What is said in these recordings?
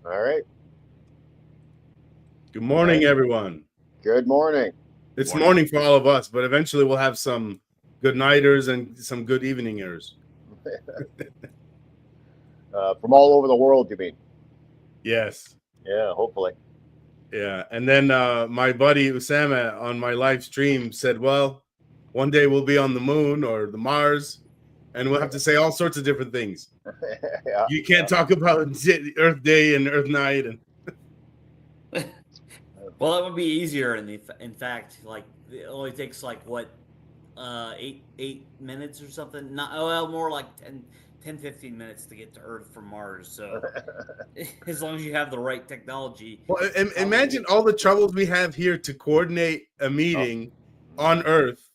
All right. Good morning, everyone. Good morning. It's morning for all of us, but eventually we'll have some good nighters and some good eveningers. From all over the world, you mean? Yes. Yeah, hopefully. Yeah. And then my buddy Usama on my live stream said, well, one day we'll be on the moon or the Mars, and we'll have to say all sorts of different things. Yeah, You can't talk about Earth Day and Earth Night. And Well, it would be easier in fact. Like it only takes like what, 8 minutes or something. Not well, more like 10, 15 minutes to get to Earth from Mars. So as long as you have the right technology. well, imagine all the troubles we have here to coordinate a meeting on Earth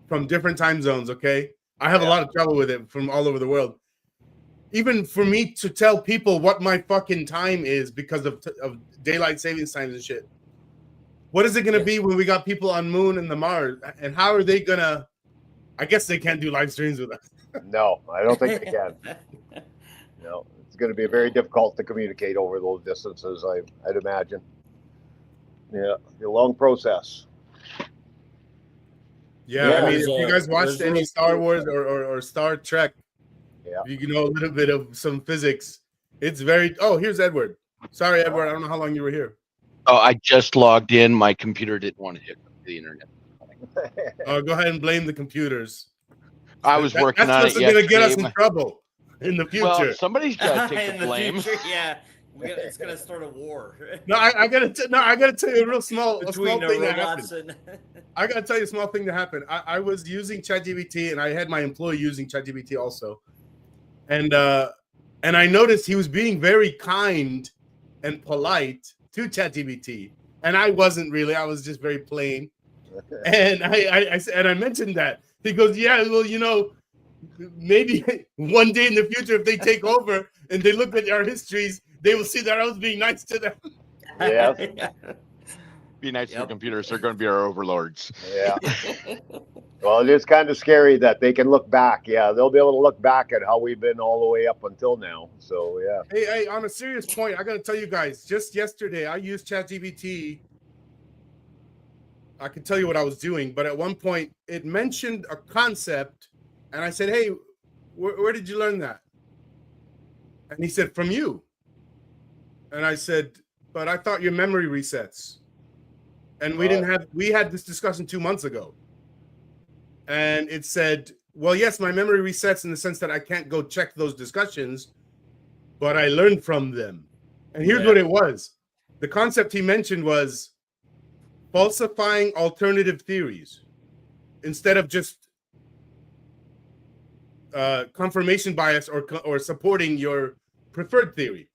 from different time zones. Okay, I have a lot of trouble with it from all over the world. Even for me to tell people what my fucking time is because of daylight savings times and shit. What is it going to be when we got people on Moon and the Mars? And how are they going to... I guess they can't do live streams with us. No, I don't think they can. No, it's going to be very difficult to communicate over those distances, I'd imagine. Yeah, a long process. Yeah, I mean, if you guys watched any Star Wars or Star Trek, you know a little bit of some physics. It's very... Oh, here's Edward. Sorry, Edward. I don't know how long you were here. Oh, I just logged in. My computer didn't want to hit the internet. Go ahead and blame the computers. I was working on it yesterday. That's going to get us in trouble in the future. Well, somebody's got to take the blame. Yeah, it's going to start a war. No, I got to tell you a small thing that robots happened. I got to tell you a small thing that happened. I was using ChatGPT, and I had my employee using ChatGPT also, and I noticed he was being very kind and polite to ChatGPT, and I wasn't really. I was just very plain. And I mentioned that. He goes, yeah, well, you know, maybe one day in the future, if they take over and they look at our histories, they will see that I was being nice to them. Yeah. Be nice to the computers. They're going to be our overlords. Yeah. Well, it is kind of scary that they can look back. Yeah, they'll be able to look back at how we've been all the way up until now. So, yeah. Hey, on a serious point, I got to tell you guys, just yesterday, I used ChatGPT. I can tell you what I was doing, but at one point, it mentioned a concept, and I said, hey, where did you learn that? And he said, from you. And I said, but I thought your memory resets. And we had this discussion 2 months ago. And it said, well, yes, my memory resets in the sense that I can't go check those discussions, but I learned from them. And here's what it was. The concept he mentioned was falsifying alternative theories instead of just confirmation bias or supporting your preferred theory.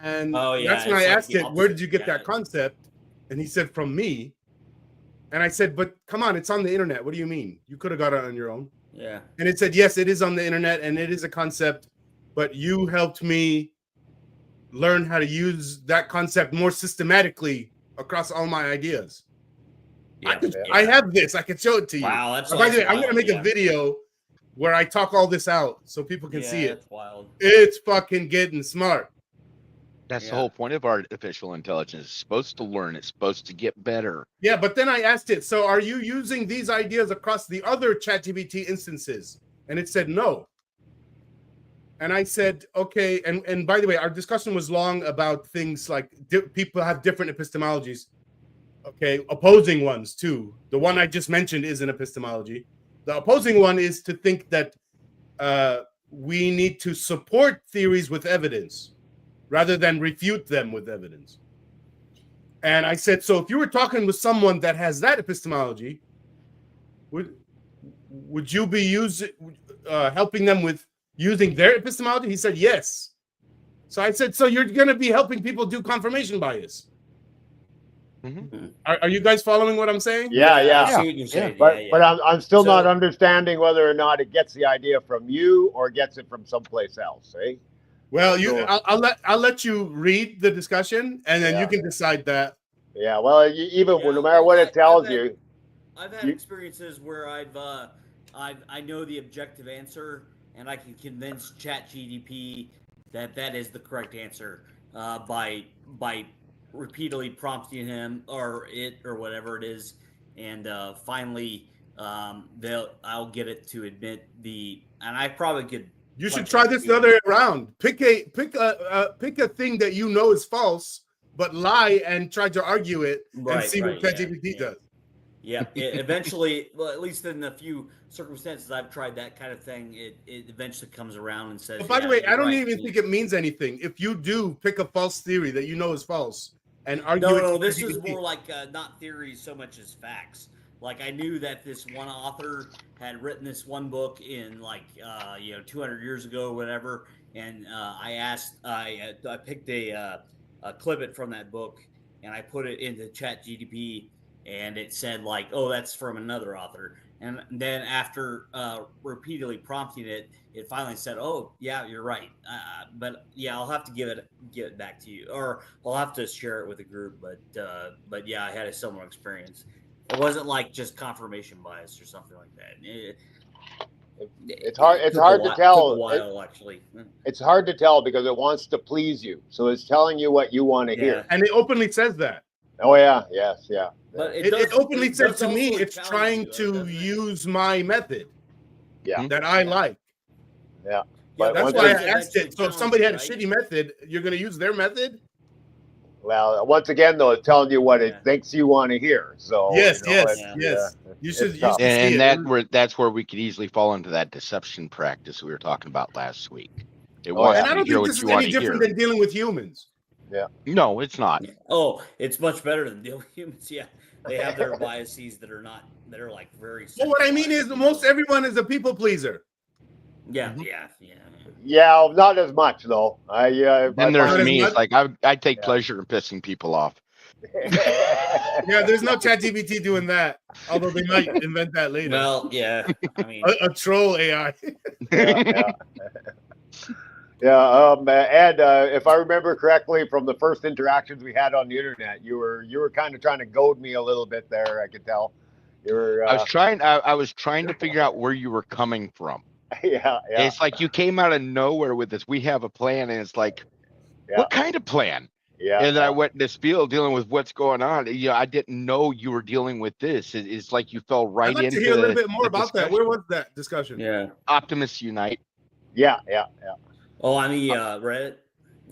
And that's when I asked it, where did you get that concept? And he said, from me. And I said, but come on, it's on the internet. What do you mean? You could have got it on your own. Yeah. And it said, yes, it is on the internet and it is a concept, but you helped me learn how to use that concept more systematically across all my ideas. Yeah, I have this. I can show it to you. Wow, that's by the way, I'm going to make a video where I talk all this out so people can see it. That's wild. It's fucking getting smart. That's the whole point of artificial intelligence. It's supposed to learn. It's supposed to get better. Yeah, but then I asked it, so are you using these ideas across the other ChatGPT instances? And it said no. And I said, okay. And by the way, our discussion was long about things like people have different epistemologies. Okay, opposing ones too. The one I just mentioned is an epistemology. The opposing one is to think that we need to support theories with evidence rather than refute them with evidence. And I said, so if you were talking with someone that has that epistemology, would you be helping them with using their epistemology? He said, yes. So I said, so you're going to be helping people do confirmation bias. Mm-hmm. Are you guys following what I'm saying? Yeah. I see what you're saying. But I'm still not understanding whether or not it gets the idea from you or gets it from someplace else, eh? Well, I'll let you read the discussion and then you can decide that. Yeah. Well, no matter what it tells you. I've had experiences where I know the objective answer and I can convince ChatGPT that that is the correct answer by repeatedly prompting him or whatever it is, and finally I'll get it to admit and I probably could. You should try this the other way around. Pick a thing that you know is false, but lie and try to argue it and see what ChatGPT does. Yeah, eventually, well, at least in a few circumstances I've tried that kind of thing, it eventually comes around and says. But by the way, I don't even think it means anything. If you do pick a false theory that you know is false and argue no, this is more like not theories so much as facts. Like I knew that this one author had written this one book in 200 years ago or whatever, and I picked a clip from that book and I put it into ChatGPT, and it said like, oh, that's from another author. And then after repeatedly prompting it, it finally said, oh, yeah, you're right. But yeah, I'll have to give it back to you, or I'll have to share it with the group. But yeah, I had a similar experience. It wasn't like just confirmation bias or something like that. It's hard to tell. Took a while, actually. It's hard to tell because it wants to please you. So it's telling you what you want to hear. And it openly says that. Oh yeah, yes, yeah. But it openly said to me, it's trying to use my method. Yeah. That I like. Yeah. But that's why I asked it. So if somebody had a shitty method, you're going to use their method? Well, once again, though, it's telling you what it thinks you want to hear. So yes. You should. And that's where we could easily fall into that deception practice we were talking about last week. It wants and I to don't hear think what this is you want any to different hear. than dealing with humans. Yeah. No, it's not. Oh, it's much better than dealing with humans. Yeah, they have their biases that are like very. Well, what I mean is, most everyone is a people pleaser. Yeah, Mhm. Yeah, not as much though. Then there's me. much. It's like I take pleasure in pissing people off. Yeah, there's no ChatGPT doing that. Although they might invent that later. Well, yeah. I mean, a troll AI. Ed, if I remember correctly from the first interactions we had on the internet, you were kind of trying to goad me a little bit there. I could tell. You were. I was trying to figure out where you were coming from. Yeah. It's like you came out of nowhere with this. We have a plan, and it's like, what kind of plan? Yeah. And then I went in this field dealing with what's going on. I didn't know you were dealing with this. It's like you fell right into. I'd like to hear a little bit more about that. Where was that discussion? Yeah. Optimus Unite. Yeah. Oh, on the Reddit.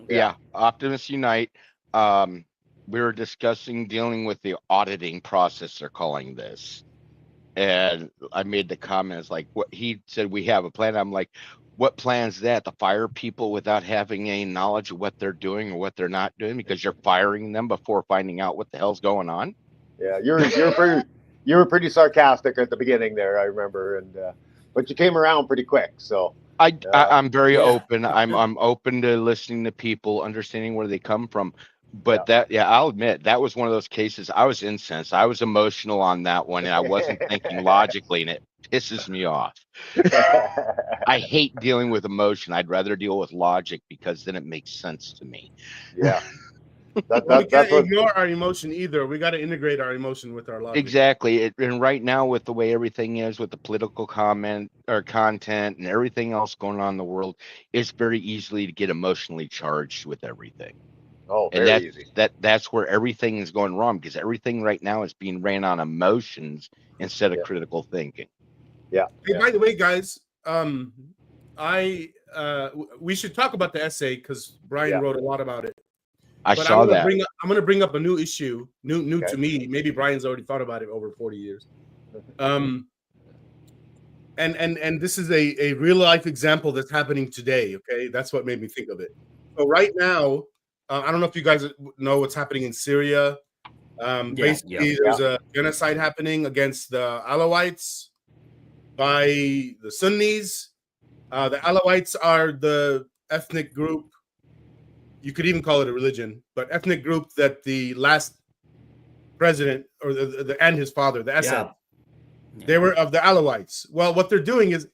Yeah, Optimus Unite. We were discussing dealing with the auditing process, they're calling this. And I made the comments like, what he said, we have a plan. I'm like, what plan's that? To fire people without having any knowledge of what they're doing or what they're not doing because you're firing them before finding out what the hell's going on? Yeah, you were pretty sarcastic at the beginning there, I remember, and but you came around pretty quick. So I'm very open. I'm open to listening to people, understanding where they come from. But I'll admit that was one of those cases. I was incensed. I was emotional on that one, and I wasn't thinking logically, and it pisses me off. I hate dealing with emotion. I'd rather deal with logic because then it makes sense to me. Yeah. We can't ignore our emotion either. We got to integrate our emotion with our logic. Exactly. And right now, with the way everything is, with the political content and everything else going on in the world, it's very easily to get emotionally charged with everything. Oh, and very easy. That's where everything is going wrong because everything right now is being ran on emotions instead of critical thinking. Yeah. Hey, by the way, guys, we should talk about the essay because Brian wrote a lot about it. I saw that. I'm going to bring up a new issue, new to me. Maybe Brian's already thought about it over 40 years. And this is a real life example that's happening today. Okay, that's what made me think of it. So right now, I don't know if you guys know what's happening in Syria. Basically, there's a genocide happening against the Alawites by the Sunnis. The Alawites are the ethnic group. You could even call it a religion, but ethnic group that the last president or and his father, the Assad, they were of the Alawites. Well, what they're doing is,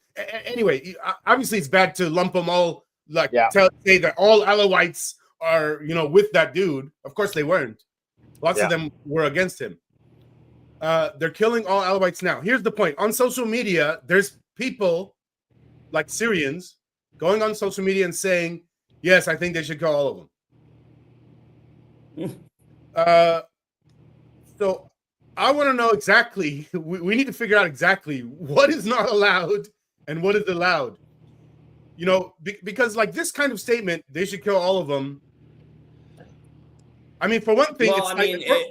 anyway, obviously it's bad to lump them all, say that all Alawites are, with that dude. Of course they weren't. Lots of them were against him. They're killing all Alawites now. Here's the point. On social media, there's people like Syrians going on social media and saying, Yes, I think they should kill all of them. So I want to know exactly. We need to figure out exactly what is not allowed and what is allowed. You know, because like this kind of statement, they should kill all of them. I mean, for one thing, Well, it's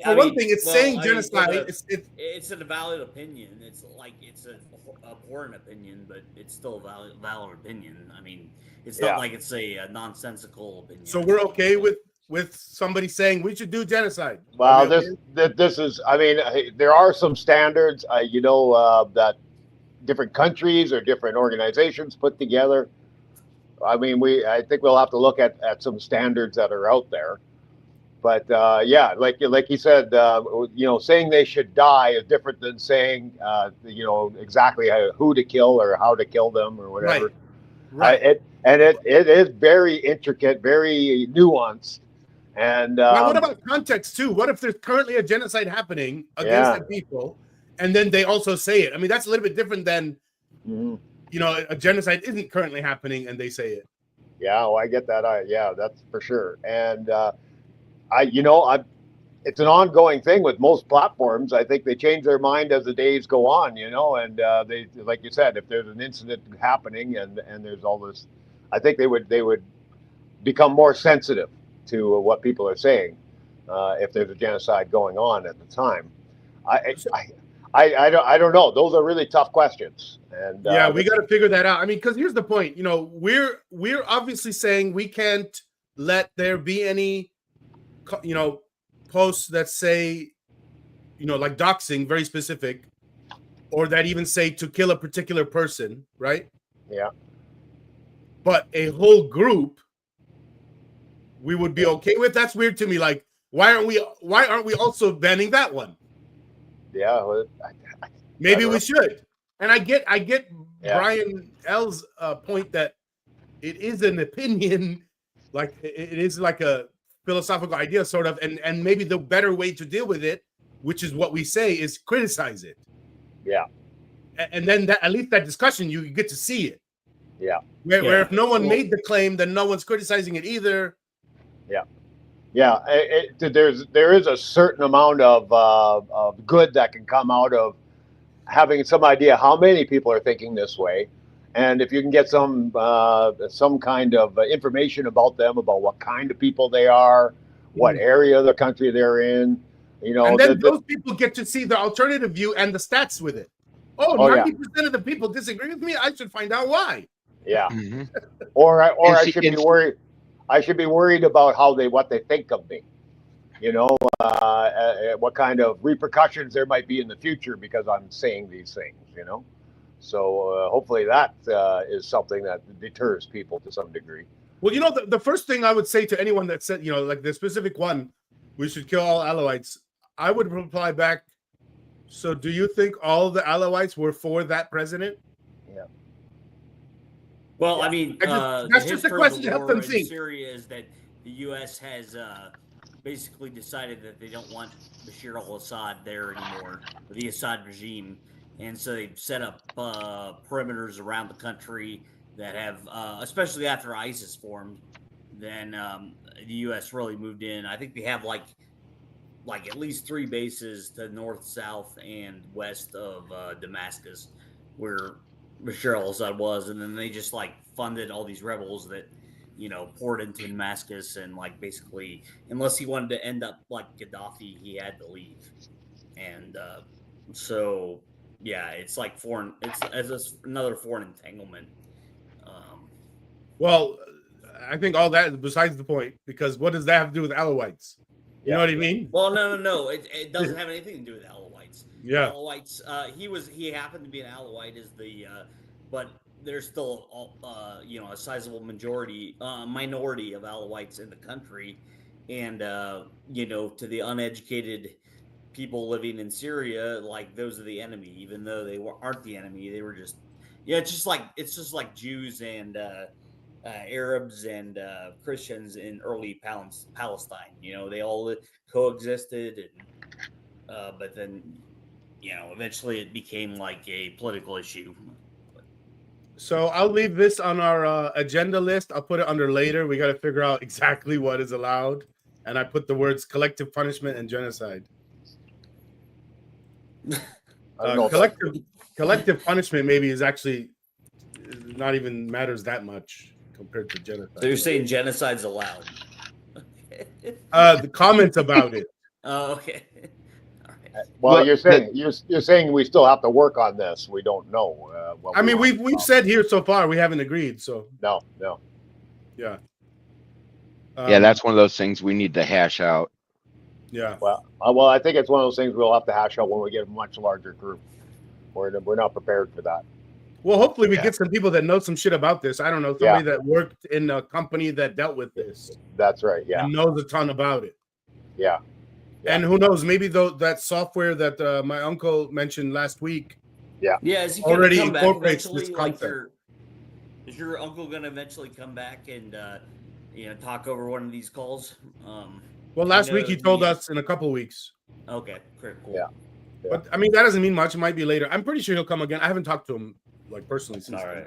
I like, mean, saying genocide. It's a valid opinion. It's like it's a abhorrent opinion, but it's still a valid opinion. I mean, it's not like it's a nonsensical opinion. So we're okay with somebody saying we should do genocide. Well, this is. I mean, there are some standards. That different countries or different organizations put together. I mean, I think we'll have to look at some standards that are out there. But yeah, like you said, saying they should die is different than saying exactly who to kill or how to kill them or whatever. Right. It is very intricate, very nuanced. And now, what about context too? What if there's currently a genocide happening against the people, and then they also say it? I mean, that's a little bit different than a genocide isn't currently happening and they say it. Yeah, well, I get that. Yeah, that's for sure. And it's an ongoing thing with most platforms. I think they change their mind as the days go on, and they, like you said, if there's an incident happening and there's all this, I think they would become more sensitive to what people are saying if there's a genocide going on at the time. I don't know. Those are really tough questions. And yeah, we got to figure that out. I mean, because here's the point. We're obviously saying we can't let there be any posts that say, like doxing, very specific, or that even say to kill a particular person, right? Yeah. But a whole group, we would be okay with. That's weird to me. Like, why aren't we also banning that one? Yeah. Well, maybe we should. And I get Brian L's point that it is an opinion, like it is like a philosophical idea, sort of, and maybe the better way to deal with it, which is what we say, is criticize it. Yeah. And then at least that discussion, you get to see it. Yeah. Where if no one made the claim, then no one's criticizing it either. Yeah. Yeah. There is a certain amount of good that can come out of having some idea how many people are thinking this way. And if you can get some kind of information about them, about what kind of people they are, what area of the country they're in, and then those people get to see the alternative view and the stats with it. 90% of the people disagree with me. I should find out why. Yeah. Or I should be worried. I should be worried about what they think of me. What kind of repercussions there might be in the future because I'm saying these things. So hopefully that is something that deters people to some degree. Well, the first thing I would say to anyone that said, like the specific one, we should kill all Alawites, I would reply back, so do you think all the Alawites were for that president? Yeah. Well, I mean, that's just a question to help them think. Syria is that the U.S. has basically decided that they don't want Bashar al-Assad there anymore, or the Assad regime. And so they've set up perimeters around the country that have, especially after ISIS formed, then the U.S. really moved in. I think they have like at least 3 bases to north, south, and west of Damascus, where Bashar al-Assad was. And then they just funded all these rebels that, poured into Damascus, and basically, unless he wanted to end up like Gaddafi, he had to leave. And so... yeah, it's like foreign. It's another foreign entanglement. Well, I think all that is besides the point, because what does that have to do with Alawites? You know what I mean? Well, no. It doesn't have anything to do with Alawites. Yeah, Alawites. He happened to be an Alawite, but there's still a sizable minority of Alawites in the country, and to the uneducated people living in Syria, those are the enemy, even though they aren't the enemy. They were just, it's just like Jews and Arabs and Christians in early Palestine. They all coexisted, and but then eventually it became like a political issue. So I'll leave this on our agenda list. I'll put it under later. We got to figure out exactly what is allowed. And I put the words collective punishment and genocide. I don't know if Collective punishment maybe is actually not even matters that much compared to genocide. So you're saying genocide's allowed? The comments about it. Oh, okay. All right. Well, Look, you're saying we still have to work on this. We don't know. What I mean, want. we've said here so far we haven't agreed. So No. yeah. Yeah, that's one of those things we need to hash out. Yeah. Well, I think it's one of those things we'll have to hash out when we get a much larger group. We're not prepared for that. Well, hopefully we Yeah. get some people that know some shit about this. I don't know, somebody that worked in a company that dealt with this That's right. Yeah. and knows a ton about it. Yeah. And who knows, maybe that software that my uncle mentioned last week. Yeah, is he Already gonna come back incorporates eventually? this Like concept. is your uncle gonna eventually come back and talk over one of these calls? Well, last week he told us in a couple of weeks. Okay, great, cool. Yeah. But I mean, that doesn't mean much. It might be later. I'm pretty sure he'll come again. I haven't talked to him like personally since. All right.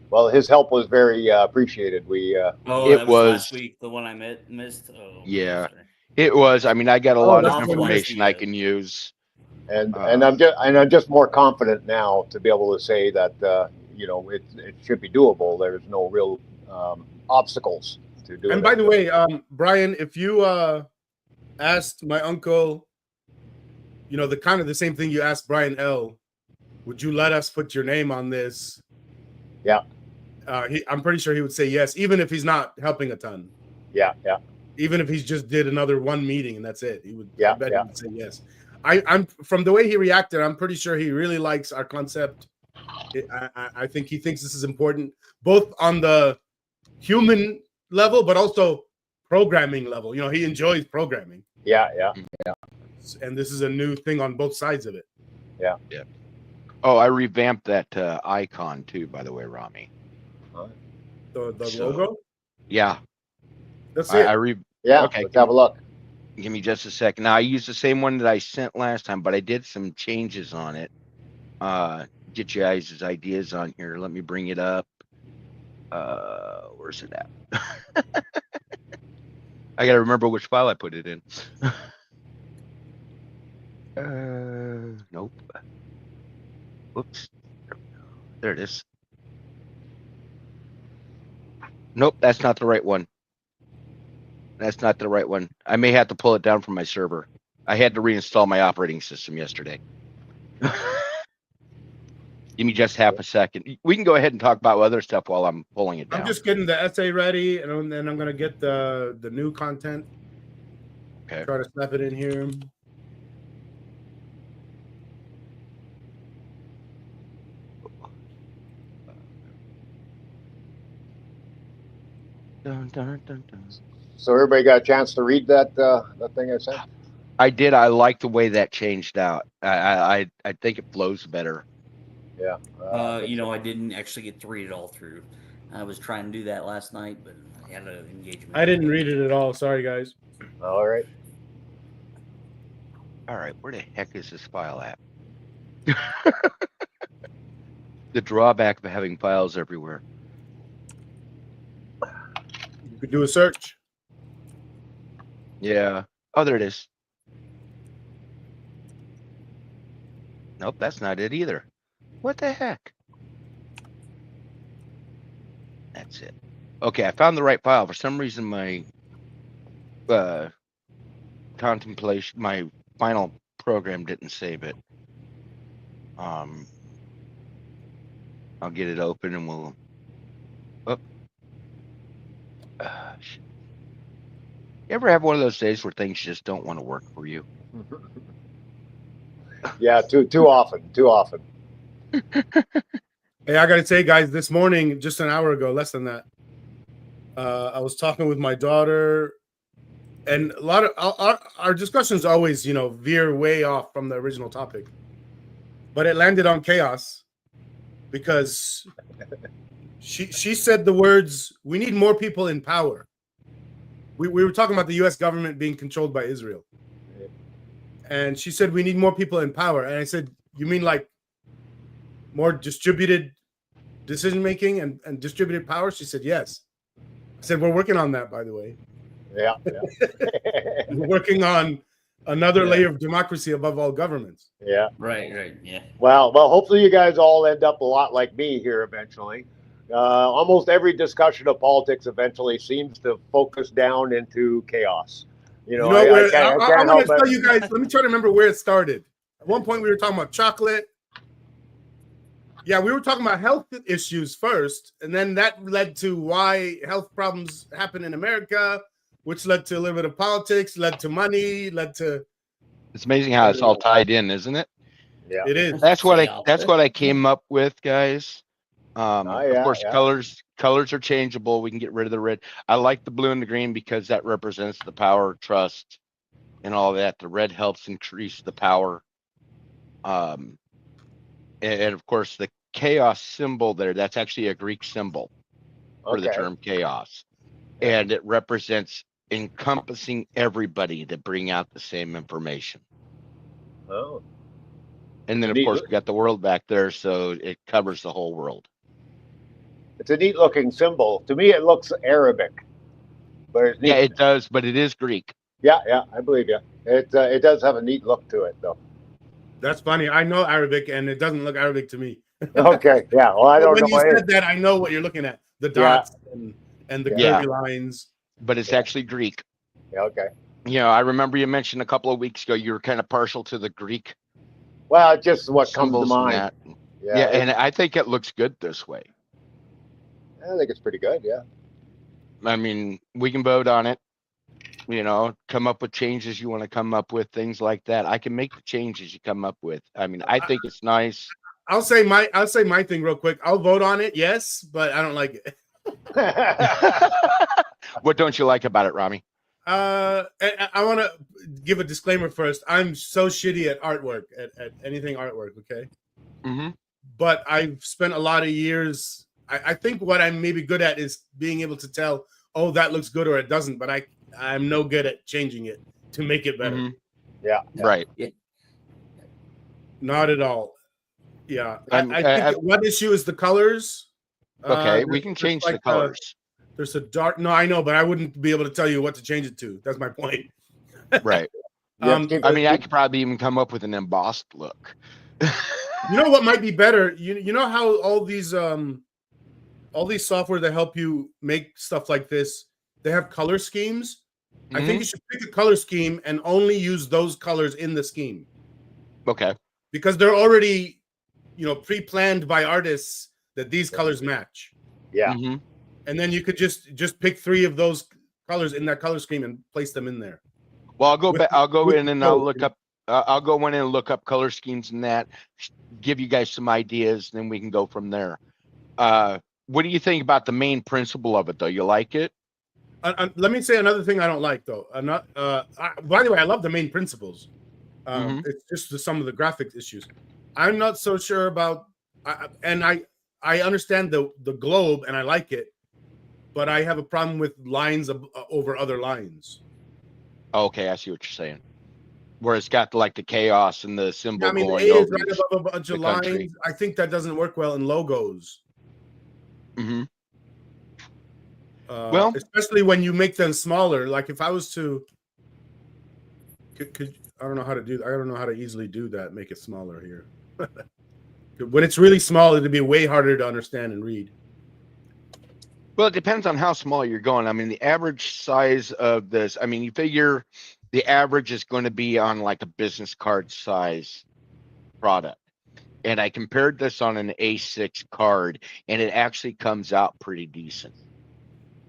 Well, his help was very appreciated. We Oh, It that was- last week, the one I missed. Oh, Yeah. sorry. It was. I mean, I got a lot of that's the one information I can use. and I'm just more confident now to be able to say that it should be doable. There's no real obstacles to do it. And by the way, Brian, if you asked my uncle, the same thing you asked Brian L., would you let us put your name on this? Yeah. I'm pretty sure he would say yes, even if he's not helping a ton. Yeah. Even if he just did another one meeting and that's it, he would. Yeah, I bet yeah. he would say yes. I'm from the way he reacted, I'm pretty sure he really likes our concept. I think he thinks this is important, both on the human level, but also programming level. He enjoys programming, Yeah. and this is a new thing on both sides of it. Oh, I revamped that icon too, by the way, Rami. The So- logo. Yeah, That's it. Yeah. Okay. Let's have a look. give me just a second. Now I used the same one that I sent last time, but I did some changes on it. Get you guys' ideas on here. Let me bring it up. Where's it at? I gotta remember which file I put it in. Nope. Oops. There it is. Nope, that's not the right one. That's not the right one. I may have to pull it down from my server. I had to reinstall my operating system yesterday. Give me just half a second. We can go ahead and talk about other stuff while I'm pulling it down. I'm just getting the essay ready, and then I'm gonna get the new content. Okay. Try to snap it in here. Dun, dun, dun, dun. So everybody got a chance to read that thing I sent? I did. I like the way that changed out. I think it flows better. Yeah. I didn't actually get to read it all through. I was trying to do that last night, but I had an engagement. I didn't read it at all. Sorry, guys. All right. All right, where the heck is this file at? The drawback of having files everywhere. You could do a search. Yeah. Oh, there it is. Nope, that's not it either. What the heck? That's it. Okay, I found the right file. For some reason, my contemplation, my final program didn't save it. I'll get it open and we'll. Oh. Shit. You ever have one of those days where things just don't want to work for you? Yeah. Too often. Hey, I gotta say, guys, this morning, just an hour ago, less than that, I was talking with my daughter, and a lot of our discussions always, veer way off from the original topic, but it landed on chaos because she said the words, "We need more people in power." We were talking about the U.S. government being controlled by Israel, and she said we need more people in power, and I said, "You mean like more distributed decision making and distributed power? She said yes. I said, we're working on that, by the way. Yeah. We're working on another Yeah. layer of democracy above all governments. Yeah. Right. Yeah. Well, hopefully you guys all end up a lot like me here eventually. Almost every discussion of politics eventually seems to focus down into chaos. You know, I'm can't going help to tell it. you guys, let me try to remember where it started. At one point, we were talking about chocolate. Yeah, we were talking about health issues first, and then that led to why health problems happen in America, which led to a little bit of politics, led to money, led to... It's amazing how it's all tied in, isn't it? Yeah. It is. That's what I came up with, guys. yeah, Of course, yeah. colors are changeable. We can get rid of the red. I like the blue and the green because that represents the power, trust, and all that. The red helps increase the power. And of course, the chaos symbol there, that's actually a Greek symbol for the Okay. term chaos. And it represents encompassing everybody to bring out the same information. Oh. And then, of Neat. course, we got the world back there, so it covers the whole world. It's a neat looking symbol. To me, it looks Arabic. But it's neat. Yeah, it does, but it is Greek. Yeah, I believe you. It does have a neat look to it, though. That's funny. I know Arabic, and it doesn't look Arabic to me. Okay, yeah. Well, I don't when know. you said that, I know what you're looking at. The dots and the Yeah. curvy lines. But it's actually Greek. Yeah, okay. You know, I remember you mentioned a couple of weeks ago you were kind of partial to the Greek Well, just what comes to symbols and mind. that. Yeah, and I think it looks good this way. I think it's pretty good. Yeah. I mean, we can vote on it. You know, come up with changes you want to come up with, things like that. I can make the changes you come up with. I mean, I think it's nice. I'll say my thing real quick. I'll vote on it, yes, but I don't like it. What don't you like about it, Rami? I want to give a disclaimer first. I'm so shitty at artwork, at anything artwork, okay? Mm-hmm. But I've spent a lot of years. I think what I'm maybe good at is being able to tell, oh, that looks good or it doesn't, but I'm no good at changing it to make it better. Mm-hmm. Yeah. Right. Not at all. Yeah. I think one issue is the colors. Okay, we can change the colors. There's a dark. No, I know, but I wouldn't be able to tell you what to change it to. That's my point. Right. I mean, I could probably even come up with an embossed look. You know what might be better? You know how all these software that help you make stuff like this, they have color schemes. Mm-hmm. I think you should pick a color scheme and only use those colors in the scheme. Okay. Because they're already, pre-planned by artists that these colors match. Yeah. Mm-hmm. And then you could just pick 3 of those colors in that color scheme and place them in there. Well, I'll go back. I'll go in and code. I'll look up. I'll go in and look up color schemes and that. Give you guys some ideas, then we can go from there. What do you think about the main principle of it, though? You like it? Let me say another thing I don't like, though. By the way, I love the main principles. It's just some of the graphics issues. I'm not so sure about, and I understand the globe and I like it, but I have a problem with lines over other lines. Okay, I see what you're saying. Where it's got like the chaos and the symbol I mean, going A is over right above a bunch of country. lines. I think that doesn't work well in logos. Mm-hmm. Well, especially when you make them smaller. Like if I was to, I don't know how to do. I don't know how to easily do that. Make it smaller here. When it's really small, it'd be way harder to understand and read. Well, it depends on how small you're going. I mean, the average size of this, I mean, you figure the average is going to be on like a business card size product. And I compared this on an A6 card, and it actually comes out pretty decent.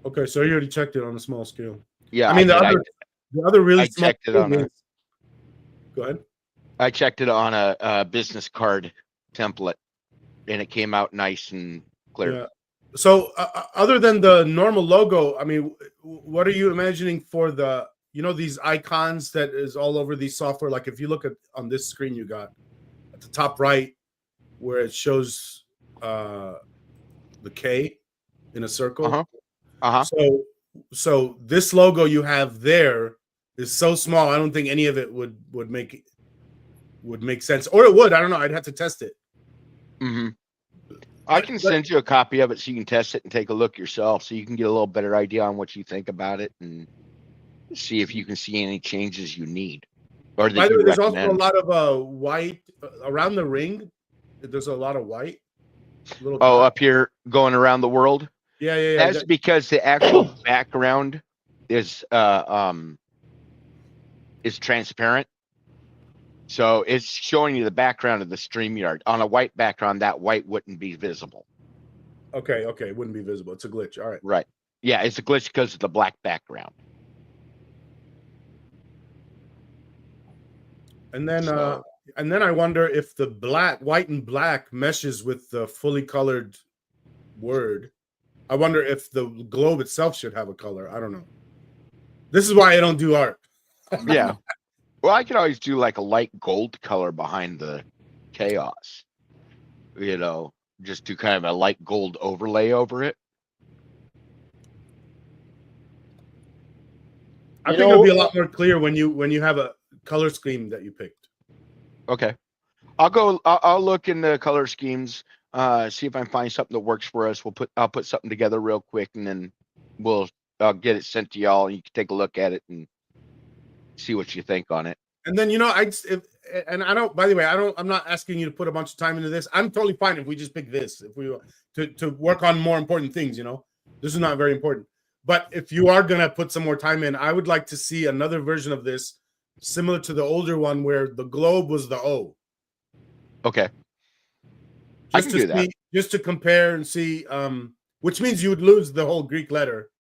Okay, so you already checked it on a small scale. Yeah, I mean, the other really small. checked it on Go ahead. I checked it on a business card template, and it came out nice and clear. Yeah. So other than the normal logo, I mean, what are you imagining for the, these icons that is all over these software? Like if you look at on this screen you got at the top right where it shows the K in a circle. So this logo you have there is so small. I don't think any of it would make sense, or it would. I don't know. I'd have to test it. Mm-hmm. I can send you a copy of it so you can test it and take a look yourself, so you can get a little better idea on what you think about it and see if you can see any changes you need or By that the way, you there's also a recommend. lot of white around the ring. There's a lot of white. Little Oh, dots. up here going around the world. Yeah. That's because the actual background is transparent. So it's showing you the background of the StreamYard. On a white background, that white wouldn't be visible. Okay, it wouldn't be visible. It's a glitch. All right. Right. Yeah, it's a glitch because of the black background. And then I wonder if the white and black meshes with the fully colored word. I wonder if the globe itself should have a color. I don't know. This is why I don't do art. Yeah. Well, I could always do like a light gold color behind the KAOS. You know, just do kind of a light gold overlay over it. I think it'll be a lot more clear when you have a color scheme that you picked. Okay. I'll look in the color schemes, see if I can find something that works for us. I'll put something together real quick, and then I'll get it sent to y'all, and you can take a look at it and see what you think on it. And then by the way, I'm not asking you to put a bunch of time into this. I'm totally fine if we just pick this, if we to work on more important things, This is not very important. But if you are gonna put some more time in, I would like to see another version of this, similar to the older one where the globe was the O. Okay. I can do that. Just to compare and see, which means you would lose the whole Greek letter.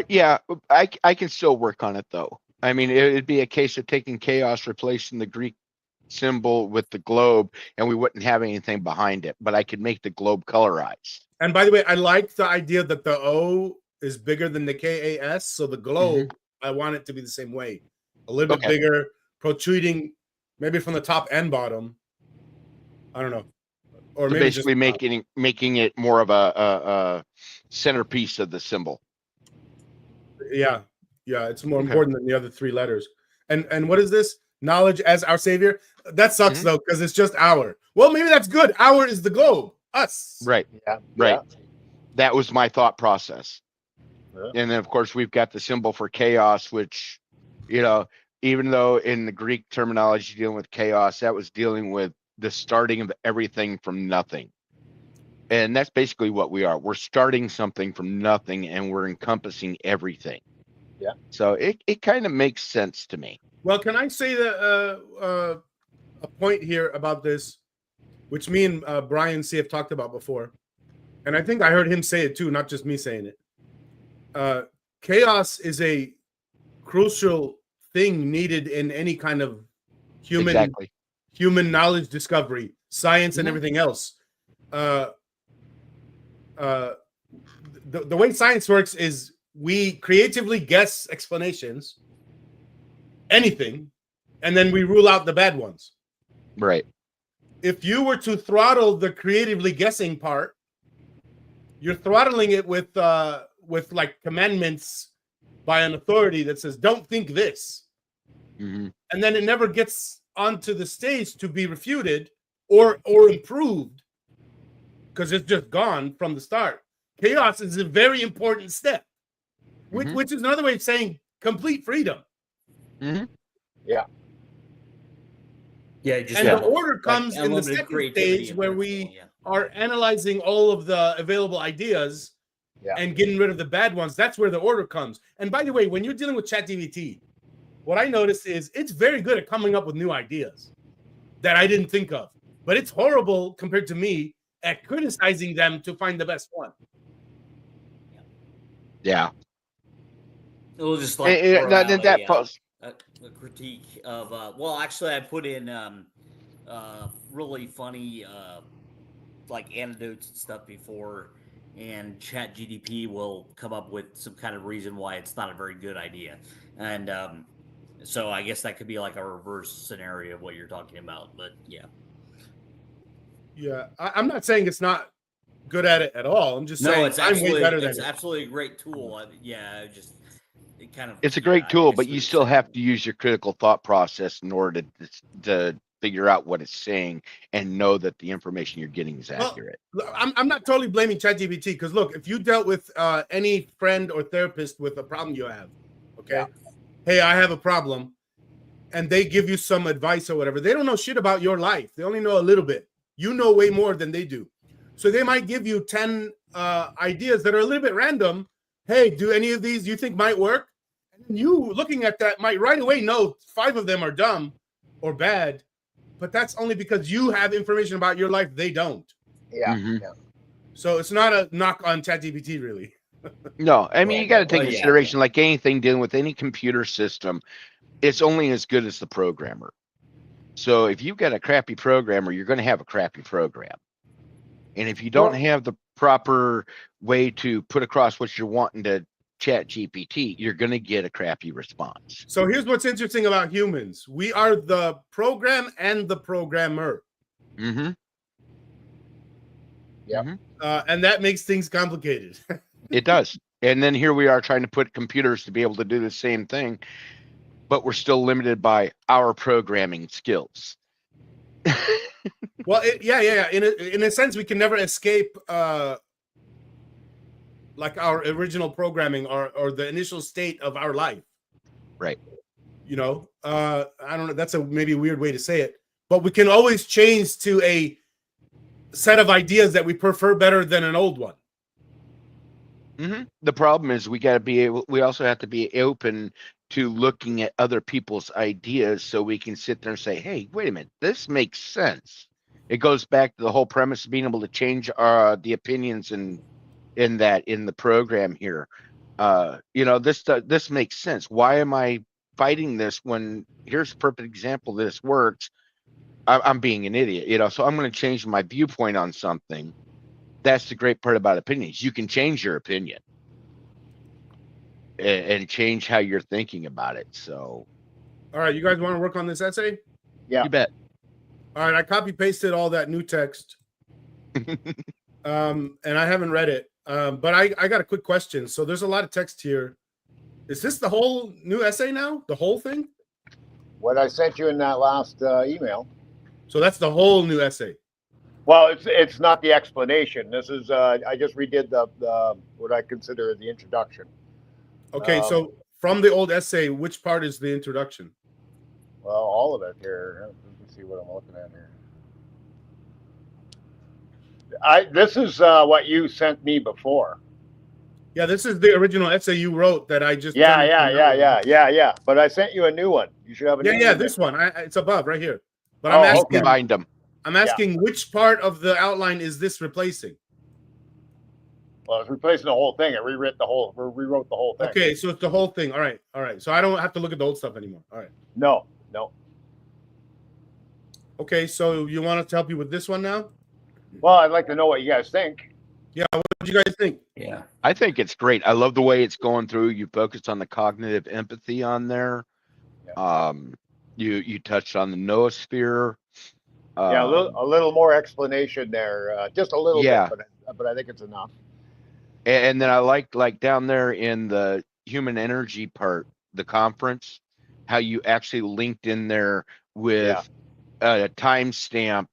Yeah, I can still work on it though. I mean, it'd be a case of taking KAOS, replacing the Greek symbol with the globe, and we wouldn't have anything behind it, but I could make the globe colorized. And by the way, I like the idea that the O is bigger than the KAS, so the globe, I want it to be the same way. A little bit bigger, protruding maybe from the top and bottom. I don't know. Or so maybe basically making it more of a centerpiece of the symbol. Yeah, it's more important than the other three letters. And what is this? Knowledge as our savior? That sucks though, because it's just our. Well, maybe that's good. Our is the globe. Us. Right. Yeah. Right. Yeah. That was my thought process. Yeah. And then of course we've got the symbol for KAOS, which, even though in the Greek terminology dealing with KAOS, that was dealing with the starting of everything from nothing. And that's basically what we are. We're starting something from nothing and we're encompassing everything. Yeah. So it kind of makes sense to me. Well, can I say a point here about this, which me and Brian C have talked about before, and I think I heard him say it too, not just me saying it. KAOS is a crucial thing needed in any kind of human knowledge discovery, science, and everything else. The way science works is we creatively guess explanations, anything, and then we rule out the bad ones. Right. If you were to throttle the creatively guessing part, you're throttling it with like commandments by an authority that says, don't think this. And then it never gets onto the stage to be refuted or improved because it's just gone from the start. KAOS is a very important step, which is another way of saying complete freedom. Yeah. Yeah, the order comes in the second stage where we are analyzing all of the available ideas and getting rid of the bad ones. That's where the order comes. And by the way, when you're dealing with ChatGPT, what I noticed is it's very good at coming up with new ideas that I didn't think of. But it's horrible compared to me at criticizing them to find the best one. Yeah. It was just like a critique of well, actually I put in really funny like anecdotes and stuff before, and ChatGPT will come up with some kind of reason why it's not a very good idea. And so I guess that could be like a reverse scenario of what you're talking about. But yeah, I'm not saying it's not good at it at all. I'm just saying it's absolutely a great tool. It's a great toal, but you still have to use your critical thought process in order to figure out what it's saying and know that the information you're getting is accurate. I'm not totally blaming ChatGPT, because look, if you dealt with any friend or therapist with a problem you have, okay, hey, I have a problem, and they give you some advice or whatever, they don't know shit about your life. They only know a little bit. You know way more than they do. So they might give you 10 ideas that are a little bit random. Hey, do any of these you think might work? And you looking at that might right away know 5 of them are dumb or bad, but that's only because you have information about your life they don't. Yeah. Mhm. Yeah. So it's not a knock on ChatGPT, really. No, I mean, you got to take Well, yeah. consideration, like anything dealing with any computer system, it's only as good as the programmer. So if you've got a crappy programmer, you're going to have a crappy program. And if you don't have the proper way to put across what you're wanting to chat GPT, you're going to get a crappy response. So here's what's interesting about humans. We are the program and the programmer. Mm-hmm. Yep. Mm-hmm. And that makes things complicated. It does. And then here we are trying to put computers to be able to do the same thing, but we're still limited by our programming skills. Well, yeah. In a sense, we can never escape like our original programming or the initial state of our life. Right. You know, I don't know. That's maybe a weird way to say it, but we can always change to a set of ideas that we prefer better than an old one. Mm-hmm. The problem is we also have to be open to looking at other people's ideas so we can sit there and say, hey, wait a minute, this makes sense. It goes back to the whole premise of being able to change the opinions in the program here. This makes sense. Why am I fighting this when here's a perfect example that this works? I'm being an idiot, so I'm going to change my viewpoint on something. That's the great part about opinions. You can change your opinion and change how you're thinking about it. So, all right, you guys want to work on this essay? Yeah. You bet. All right, I copy pasted all that new text, and I haven't read it. But I got a quick question. So there's a lot of text here. Is this the whole new essay now? The whole thing? What I sent you in that last email. So that's the whole new essay. Well, it's not the explanation. This is I just redid the what I consider the introduction. Okay, so from the old essay, which part is the introduction? Well, all of it here. Let me see what I'm looking at here. This is what you sent me before. Yeah, this is the original essay you wrote that I just. Yeah. But I sent you a new one. You should have a new one. This one. It's above right here. But I'm asking. Combined them. I'm asking which part of the outline is this replacing? Well, it's replacing the whole thing. It rewrote the whole thing. Okay, so it's the whole thing. All right. So I don't have to look at the old stuff anymore. All right. No. Okay, so you want us to help you with this one now? Well, I'd like to know what you guys think. Yeah, what do you guys think? Yeah. I think it's great. I love the way it's going through. You focused on the cognitive empathy on there. Yeah. You touched on the noosphere. Yeah, a little more explanation there, just a little bit, but I think it's enough. And then I like down there in the human energy part, the conference, how you actually linked in there with a timestamp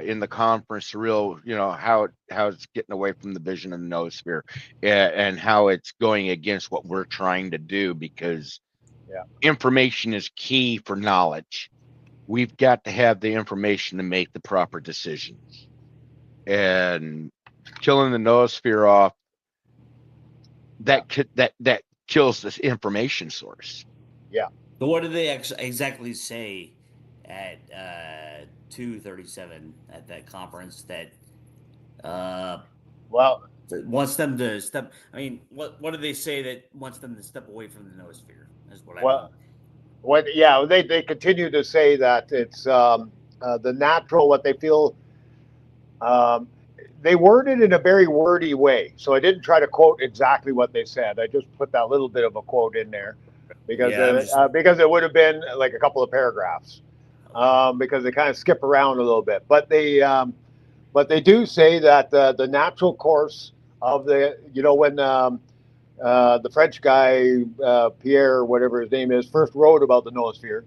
in the conference, how it's getting away from the vision of the noosphere, and how it's going against what we're trying to do, because information is key for knowledge. We've got to have the information to make the proper decisions. And killing the noosphere off, that kills this information source. Yeah. So what did they exactly say at 2:37 at that conference that wants them to step? I mean, what did they say that wants them to step away from the noosphere? Is what I mean. They continue to say that it's the natural, what they feel. They worded it in a very wordy way, so I didn't try to quote exactly what they said. I just put that little bit of a quote in there because it would have been like a couple of paragraphs, because they kind of skip around a little bit. But they do say that the natural course of when the French guy Pierre, whatever his name is, first wrote about the noosphere,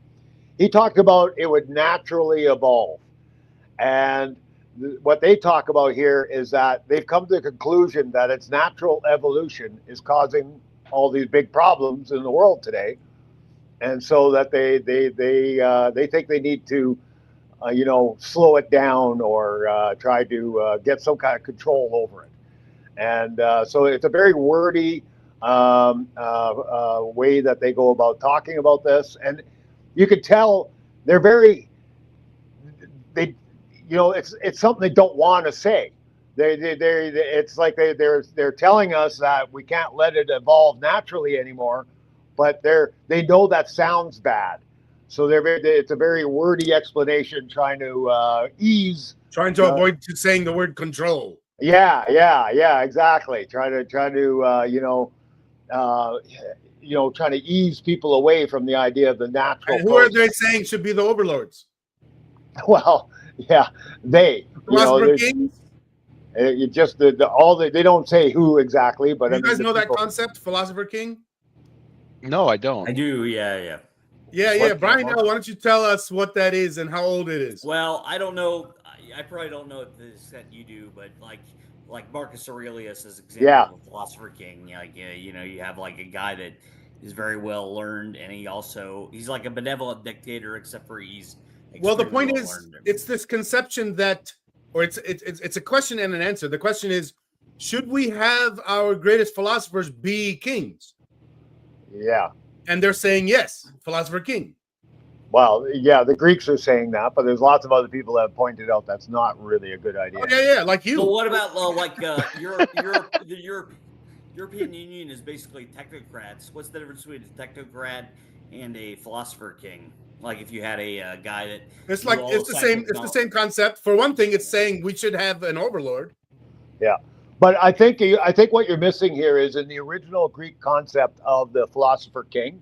he talked about it would naturally evolve. And what they talk about here is that they've come to the conclusion that its natural evolution is causing all these big problems in the world today, and so that they think they need to, slow it down or try to get some kind of control over it. And so it's a very wordy way that they go about talking about this, and you could tell they're it's something they don't want to say. It's like they're telling us that we can't let it evolve naturally anymore, but they know that sounds bad, so it's a very wordy explanation trying to trying to avoid saying the word control. Yeah, exactly. Trying to trying to ease people away from the idea of the natural. And who are they saying should be the overlords? Well, yeah, they. Philosopher kings. You just they don't say who exactly, but you guys know that concept, philosopher king? No, I don't. I do. Yeah. Brian, why don't you tell us what that is and how old it is? Well, I don't know. I probably don't know the extent you do, but like Marcus Aurelius is example of a philosopher king. You have like a guy that is very well learned, and he's like a benevolent dictator, except for he's. Well, the point is, it's this conception that, or it's a question and an answer. The question is, should we have our greatest philosophers be kings? Yeah. And they're saying yes, philosopher king. Well, yeah, the Greeks are saying that, but there's lots of other people that have pointed out that's not really a good idea. Oh, yeah, like you. Well, what about the European Union is basically technocrats. What's the difference between a technocrat and a philosopher king? Like if you had a guy that it's the same concept. For one thing, it's saying we should have an overlord. Yeah, but I think what you're missing here is in the original Greek concept of the philosopher king.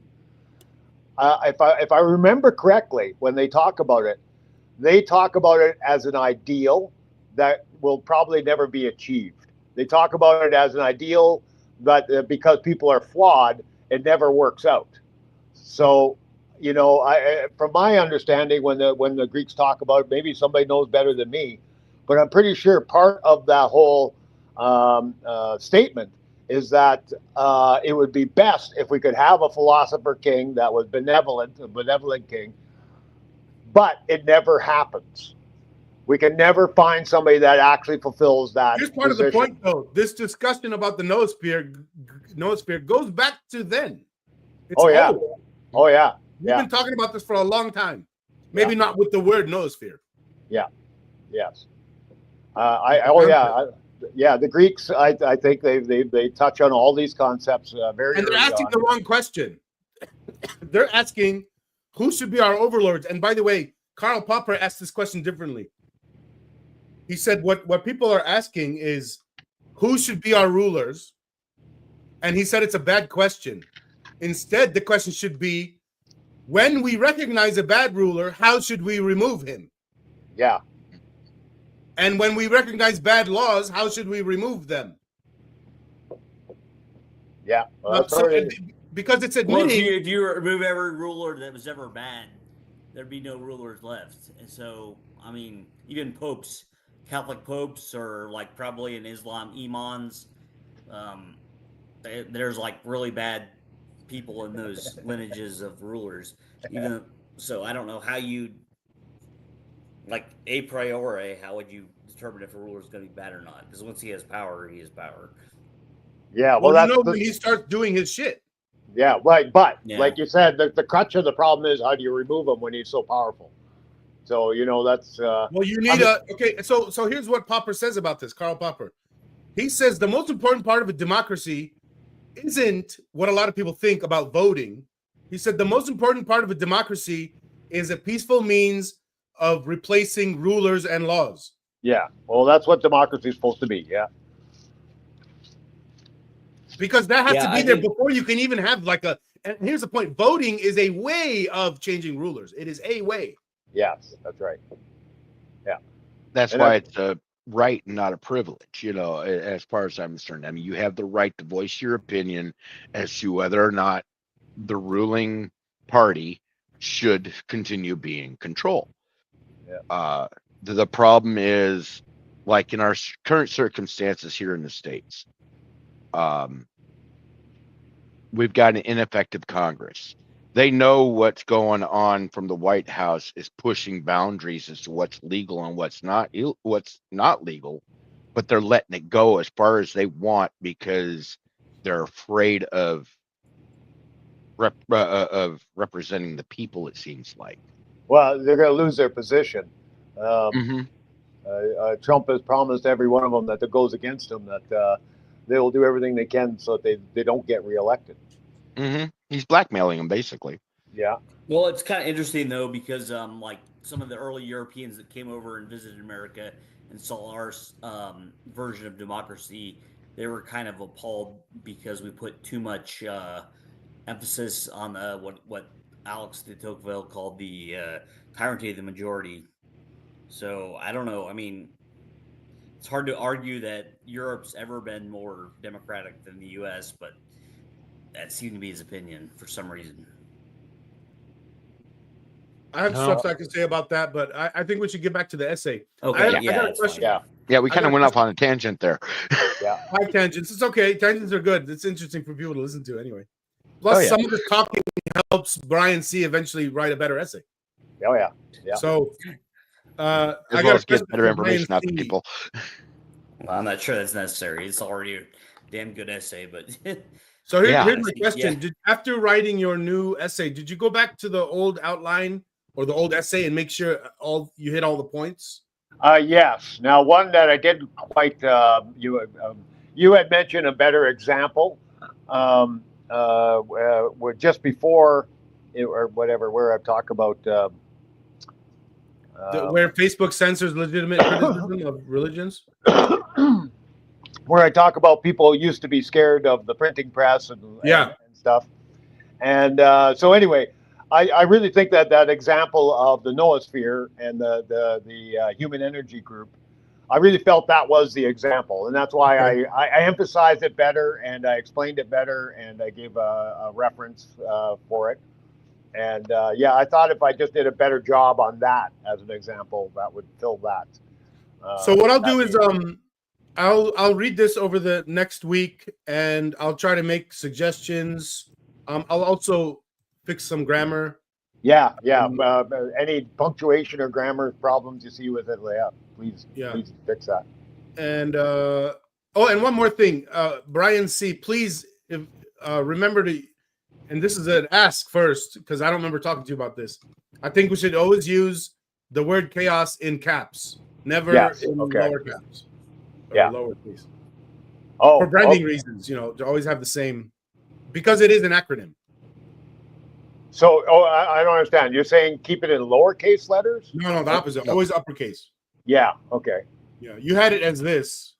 If I remember correctly, when they talk about it as an ideal that will probably never be achieved. They talk about it as an ideal that because people are flawed, it never works out. So, from my understanding, when the Greeks talk about it, maybe somebody knows better than me, but I'm pretty sure part of that whole statement is that it would be best if we could have a philosopher king that was a benevolent king, but it never happens. We can never find somebody that actually fulfills that. Here's part of the point, though. This discussion about the noosphere goes back to then. It's old. Oh, yeah. We've been talking about this for a long time. Maybe not with the word noosphere. Yeah. Yes. The Greeks, I think they touch on all these concepts very. And they're asking the wrong question. They're asking who should be our overlords. And by the way, Karl Popper asked this question differently. He said what people are asking is who should be our rulers, and he said it's a bad question. Instead, the question should be, when we recognize a bad ruler, how should we remove him? Yeah. And when we recognize bad laws, how should we remove them? Yeah. Because it's admitting. Well, if you remove every ruler that was ever bad, there'd be no rulers left. And so, I mean, even popes, Catholic popes, or like probably in Islam, imams, there's like really bad people in those lineages of rulers. Even so, I don't know how you, like a priori, how would you determine if a ruler is going to be bad or not? Because once he has power, he has power. Yeah, well that's when he starts doing his shit. Yeah, right. But like you said, the crutch of the problem is how do you remove him when he's so powerful? So that's. Well, you need okay. So here's what Popper says about this. Karl Popper, he says the most important part of a democracy isn't what a lot of people think about voting. He said the most important part of a democracy is a peaceful means of replacing rulers and laws. Yeah, well, that's what democracy is supposed to be. Yeah, because that has to be there before you can even have like a. And here's the point: voting is a way of changing rulers. It is a way. Yes, that's right. Yeah, that's why it's a right and not a privilege. As far as I'm concerned, I mean, you have the right to voice your opinion as to whether or not the ruling party should continue being control. Yeah. The problem is, like in our current circumstances here in the States, we've got an ineffective Congress. They know what's going on from the White House is pushing boundaries as to what's legal and what's not legal, but they're letting it go as far as they want because they're afraid of representing the people. It seems like. Well, they're going to lose their position. Mm-hmm. Trump has promised every one of them that goes against him that they will do everything they can so that they don't get reelected. Mm-hmm. He's blackmailing them, basically. Yeah. Well, it's kind of interesting though because like some of the early Europeans that came over and visited America and saw our version of democracy, they were kind of appalled because we put too much emphasis on what Alex de Tocqueville called the tyranny of the majority. So I don't know. I mean, it's hard to argue that Europe's ever been more democratic than the U.S., but that seemed to be his opinion for some reason. I have stuff I can say about that, but I think we should get back to the essay. Okay, I got a question. Yeah. We kind of went off on a tangent there. Yeah. 5 tangents. It's okay. Tangents are good. It's interesting for people to listen to anyway. Plus, some of the talking helps Brian C. eventually write a better essay. Oh, yeah. Yeah. So, as I well got as get better information out to C. people. Well, I'm not sure that's necessary. It's already a damn good essay, but so here's my question: Yeah. after writing your new essay, did you go back to the old outline or the old essay and make sure you hit all the points? Yes. Now, one that I did quite. You had mentioned a better example. Where just before or whatever, where I talk about where Facebook censors legitimate criticism of religions. Where I talk about people who used to be scared of the printing press and stuff. And so anyway, I really think that example of the noosphere and the human energy group, I really felt that was the example. And that's why I emphasized it better and I explained it better and I gave a reference for it. And I thought if I just did a better job on that as an example, that would fill that. So what I'll do is I'll read this over the next week and I'll try to make suggestions. I'll also fix some grammar. Yeah. Any punctuation or grammar problems you see with it, please fix that. And and one more thing, Brian C. Please, remember to. And this is an ask first, because I don't remember talking to you about this. I think we should always use the word chaos in caps, never in lower caps. Lower, please. Oh, for branding reasons, to always have the same, because it is an acronym. So, I don't understand. You're saying keep it in lowercase letters? No, the opposite. Always uppercase. Yeah. Okay. Yeah, you had it as this.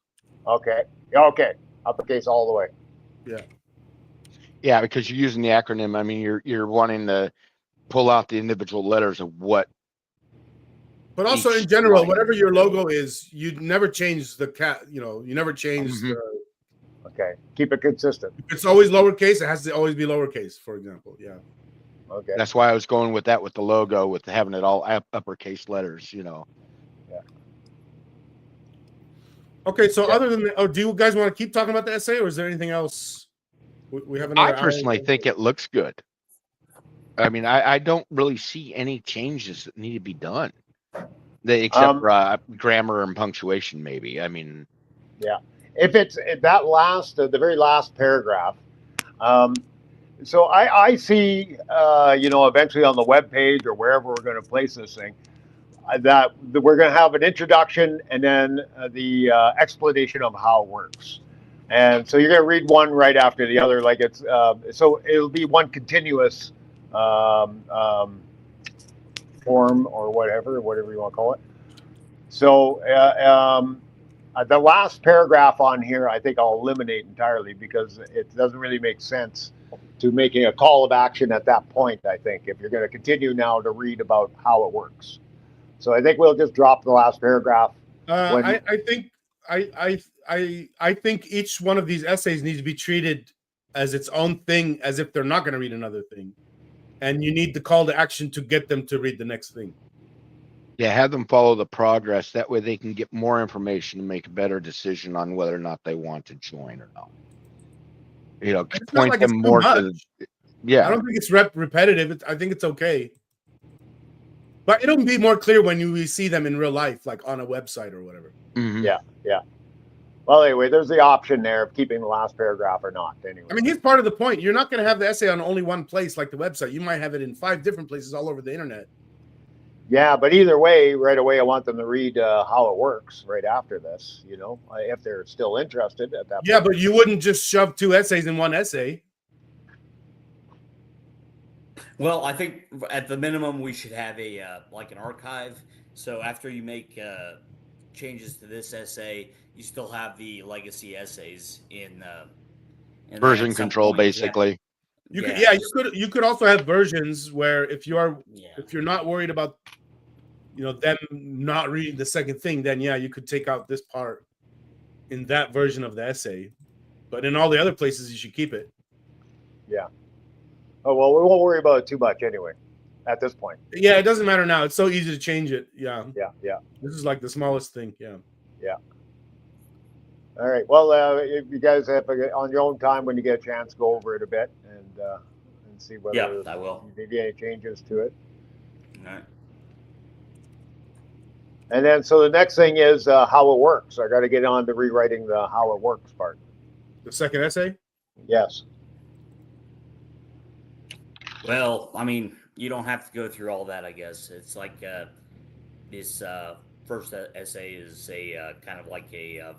Okay. Okay. Uppercase all the way. Yeah. Yeah, because you're using the acronym. I mean, you're wanting to pull out the individual letters of what. But also in general, whatever your logo is, you never change the cat. You never change the. Okay, keep it consistent. If it's always lowercase, it has to always be lowercase. For example, yeah. Okay. That's why I was going with that with the logo, with having it all uppercase letters. Yeah. Okay, so other than that, do you guys want to keep talking about the essay, or is there anything else? We have another. I personally think it looks good. I mean, I don't really see any changes that need to be done, except grammar and punctuation, maybe. I mean, yeah. If it's that the very last paragraph. So I see, eventually on the webpage or wherever we're going to place this thing, that we're going to have an introduction and then the explanation of how it works. And so you're going to read one right after the other, like it's so it'll be one continuous form or whatever you want to call it. So the last paragraph on here, I think I'll eliminate entirely because it doesn't really make sense to making a call of action at that point. I think if you're going to continue now to read about how it works, so I think we'll just drop the last paragraph. I think each one of these essays needs to be treated as its own thing, as if they're not going to read another thing. and you need the call to action to get them to read the next thing. Yeah, have them follow the progress. That way they can get more information and make a better decision on whether or not they want to join or not. You know, It's not point like them it's too more much. to I yeah. don't think it's repetitive. I think it's okay. But it'll be more clear when you see them in real life, like on a website or whatever. Mhm. Yeah. Well, anyway, there's the option there of keeping the last paragraph or not. Anyway, I mean, here's part of the point. You're not going to have the essay on only one place like the website. You might have it in 5 different places all over the internet. yeah, but either way, right away, I want them to read how it works right after this. You know, if they're still interested at that. Yeah, point. but you wouldn't just shove 2 essays in one essay. Well, I think at the minimum we should have a like an archive. So after you make changes to this essay, you still have the legacy essays in. And then Version at some control, point, basically. You could also have versions where if you're not worried about them not reading the second thing, then you could take out this part in that version of the essay. But in all the other places you should keep it. Yeah. Oh well, we won't worry about it too much anyway. At this point. Yeah, it doesn't matter now. It's so easy to change it. Yeah. This is like the smallest thing. Yeah. All right. Well, if you guys have on your own time when you get a chance, go over it a bit and see whether I will. maybe any changes to it. All right. And then, so the next thing is how it works. I got to get on to rewriting the how it works part. The second essay? Yes. Well, I mean, you don't have to go through all that, I guess. It's like this first essay is a kind of like a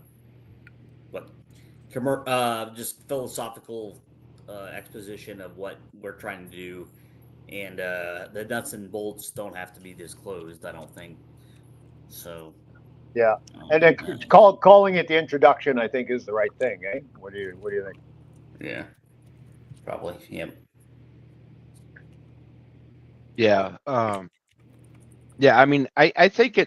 just philosophical exposition of what we're trying to do, and the nuts and bolts don't have to be disclosed, I don't think. So. Yeah, and then calling it the introduction, I think, is the right thing, eh? What do you think? Yeah, probably. Yep. Yeah. I mean, I think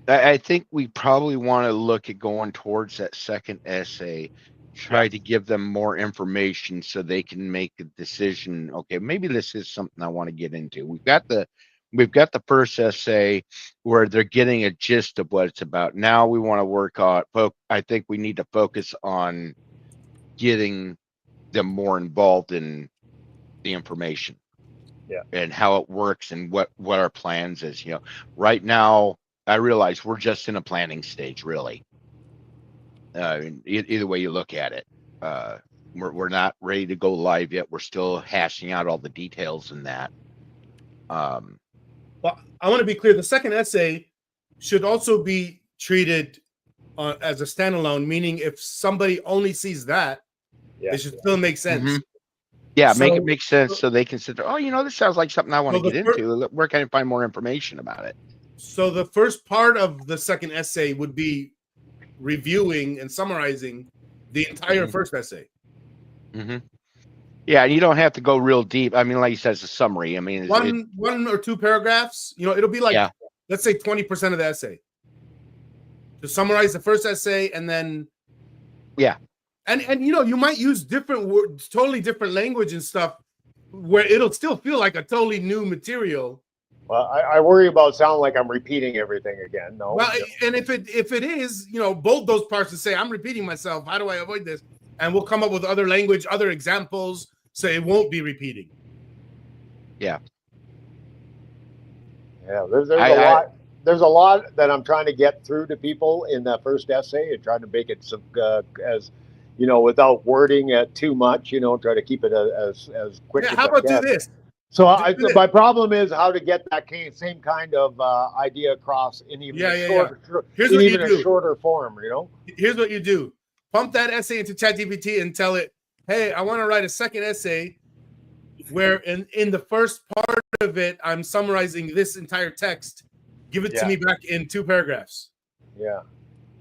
I think we probably want to look at going towards that second essay, try to give them more information so they can make a decision. Okay, maybe this is something I want to get into. We've got the first essay where they're getting a gist of what it's about. Now we want to work on, I think we need to focus on getting them more involved in the information. Yeah. And how it works and what our plans is. Right now I realize we're just in a planning stage, really. Either way you look at it, we're not ready to go live yet. We're still hashing out all the details in that. Well, I want to be clear. The second essay should also be treated as a standalone, meaning if somebody only sees that, it should still make sense. Mm-hmm. Yeah, make it make sense so they can sit there. Oh, this sounds like something I want to get into. Where can I find more information about it? So the first part of the second essay would be reviewing and summarizing the entire first essay. Mm-hmm. Yeah, and you don't have to go real deep. I mean, like you said, it's a summary. I mean, one or 2 paragraphs. It'll be like, let's say 20% of the essay to summarize the first essay, and then and you might use different words, totally different language and stuff, where it'll still feel like a totally new material. Well, I worry about sounding like I'm repeating everything again. No. Well, and if it is, both those parts to say I'm repeating myself. How do I avoid this? And we'll come up with other language, other examples, so it won't be repeating. Yeah. Yeah. There's a lot that I'm trying to get through to people in that first essay and trying to make it as without wording it too much. Try to keep it as quick. Yeah. How about do this? So my problem is how to get that same kind of idea across in even a shorter form. Here's what you do: pump that essay into ChatGPT and tell it, "Hey, I want to write a second essay where in the first part of it, I'm summarizing this entire text. Give it to me back in 2 paragraphs." Yeah.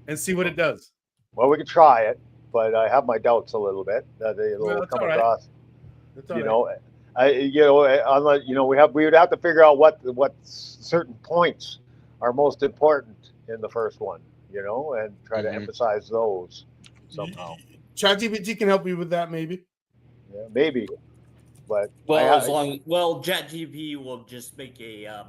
And see what it does. Well, we could try it, but I have my doubts a little bit that it'll come across. That's all right. We would have to figure out what certain points are most important in the first one, and try to emphasize those somehow. ChatGPT can help you with that, maybe. Yeah, maybe. But Well, as long ChatGPT will just make a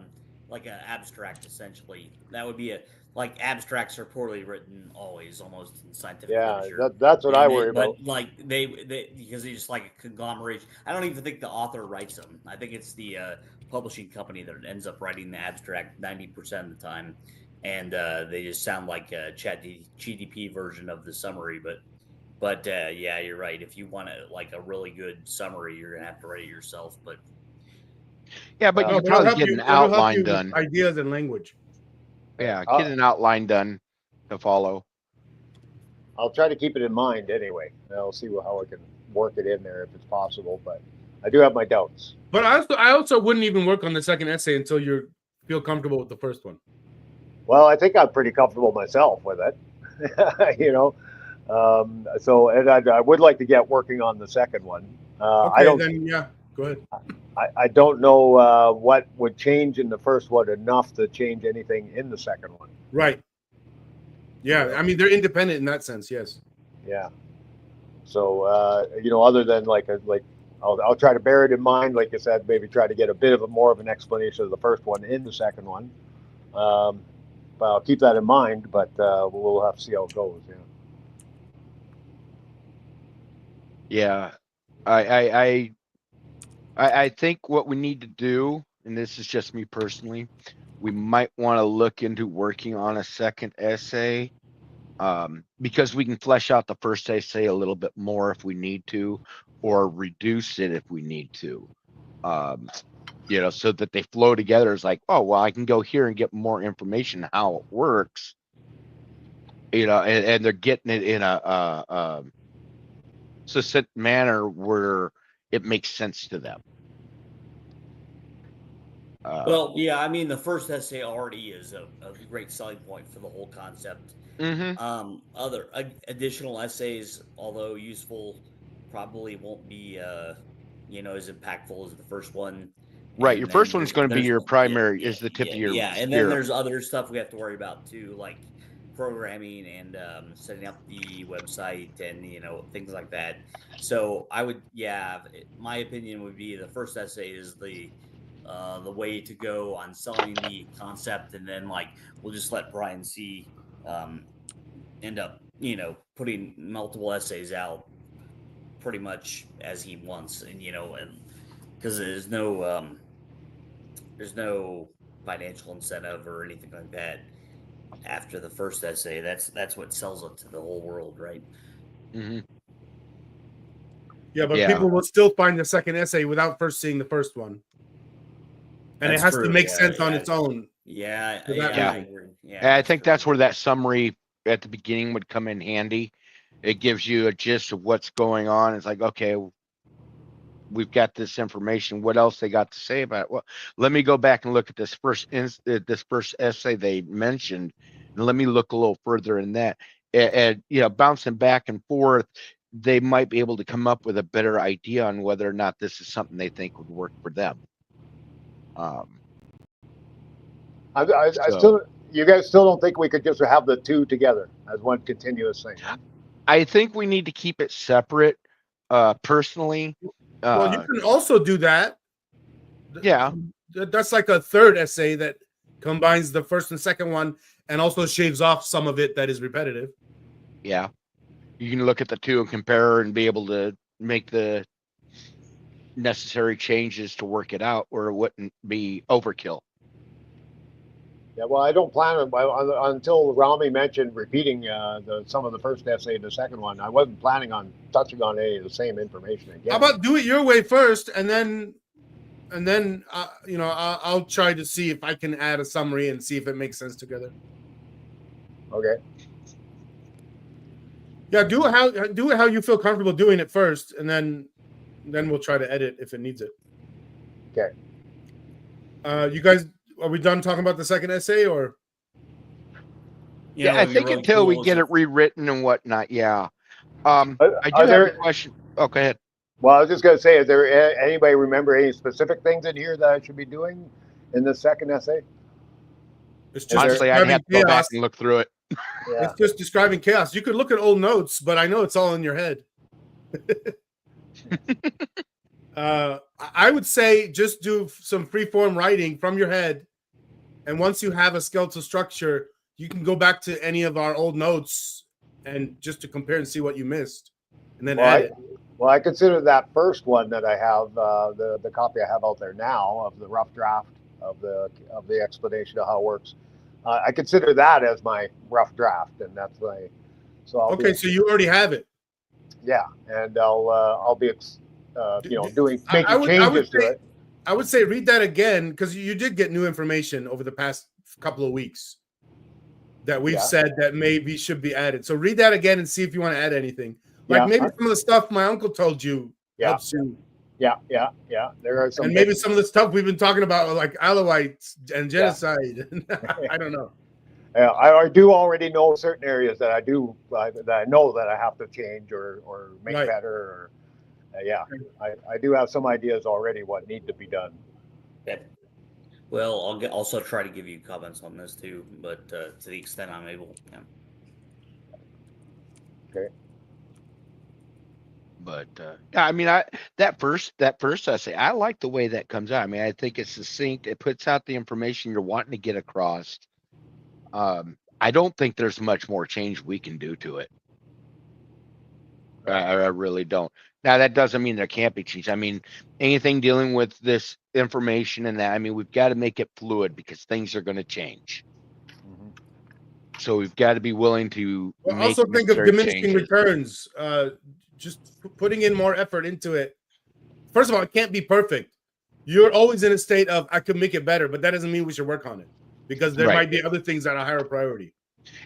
like an abstract essentially. That would be like abstracts are poorly written always, almost in scientific literature. that's what I worry about. But like they because they just like a conglomeration. I don't even think the author writes them. I think it's the publishing company that ends up writing the abstract 90% of the time, and they just sound like a ChatGPT version of the summary. But yeah, you're right. If you want like a really good summary, you're gonna have to write it yourself. But Yeah, but you No, can probably get an it'll help outline you with done. ideas and language. Yeah, get an outline done to follow. I'll try to keep it in mind anyway. I'll see how I can work it in there if it's possible. But I do have my doubts. But I also wouldn't even work on the second essay until you feel comfortable with the first one. Well, I think I'm pretty comfortable myself with it. You know, so and I would like to get working on the second one. Okay, I don't. then yeah, go ahead. I don't know what would change in the first one enough to change anything in the second one. Right. Yeah, I mean they're independent in that sense. Yes. Yeah. So you know, other than I'll try to bear it in mind. Like I said, maybe try to get a bit of more of an explanation of the first one in the second one. But I'll keep that in mind. But we'll have to see how it goes. Yeah. Yeah, I think what we need to do, and this is just me personally, we might want to look into working on a second essay, because we can flesh out the first essay a little bit more if we need to, or reduce it if we need to. You know, so that they flow together. It's like, oh well, I can go here and get more information how it works. You know, and they're getting it in a succinct manner where it makes sense to them. well, yeah, I mean the first essay already is a great selling point for the whole concept. Other additional essays, although useful, probably won't be you know, as impactful as the first one. Right, And your then first one's going to be your primary, is the tip of your yeah, and spear. then there's other stuff we have to worry about too, like programming and setting up the website and you know things like that. So I would, yeah, my opinion would be the first essay is the way to go on selling the concept, and then like we'll just let Brian C. End up, you know, putting multiple essays out pretty much as he wants, and you know, and because there's no financial incentive or anything like that after the first essay. That's what sells it to the whole world, right? Yeah, but Yeah. people will still find the second essay without first seeing the first one, and That's it has true, to make yeah, sense on yeah. its own. Yeah, For that yeah, I reason. agree. Yeah, And I think true. that's where that summary at the beginning would come in handy. It gives you a gist of what's going on. It's like, okay, we've got this information. What else they got to say about it? Well, let me go back and look at this first essay they mentioned, and let me look a little further in that. And you know, bouncing back and forth, they might be able to come up with a better idea on whether or not this is something they think would work for them. You guys still don't think we could just have the two together as one continuous thing? Huh? I think we need to keep it separate. Personally, Well, you can also do that. yeah, That's like a third essay that combines the first and second one, and also shaves off some of it that is repetitive. yeah. You can look at the two and compare and be able to make the necessary changes to work it out, or it wouldn't be overkill. Yeah, well, I don't plan until Rami mentioned repeating some of the first essay and the second one. I wasn't planning on touching on any of the same information again. How about do it your way first, and then you know, I'll try to see if I can add a summary and see if it makes sense together. Okay. Yeah, do it how you feel comfortable doing it first, and then we'll try to edit if it needs it. Okay. You guys, are we done talking about the second essay, or? You know, Yeah, I it'd be think really until cool we is get if- it rewritten and whatnot. Yeah. I do Are have there- a question. Oh, go ahead. Well, I was just going to say, is there anybody remember any specific things in here that I should be doing in the second essay? It's just Honestly, I'd have to go back and look through it. Yeah. It's just describing chaos. You could look at old notes, but I know it's all in your head. I would say just do some free-form writing from your head, and once you have a skeletal structure, you can go back to any of our old notes and just to compare and see what you missed, and then add it. Well, I consider that first one that I have, the copy I have out there now of the rough draft of the explanation of how it works. I consider that as my rough draft, and that's my. So Okay, so you already have it. Yeah, and I'll be making changes to it. I would say read that again, because you did get new information over the past couple of weeks that we've said that maybe should be added. So read that again and see if you want to add anything. Like maybe some of the stuff my uncle told you helps you. Yeah. There are some, and maybe some of the stuff we've been talking about, like Alawites and genocide. I don't know. Yeah, I do already know certain areas that I know that I have to change or make better. Or, I do have some ideas already what need to be done. Okay. Well, I'll also try to give you comments on this too, but to the extent I'm able. Yeah. Okay. But I mean, that first essay, I like the way that comes out. I mean, I think it's succinct. It puts out the information you're wanting to get across. I don't think there's much more change we can do to it. I really don't. Now, that doesn't mean there can't be change. I mean, anything dealing with this information and that, I mean, we've got to make it fluid because things are going to change. Mm-hmm. So we've got to be willing to also think of diminishing returns. Just putting in more effort into it. First of all, it can't be perfect. You're always in a state of, I could make it better, but that doesn't mean we should work on it, because there might be other things that are higher priority.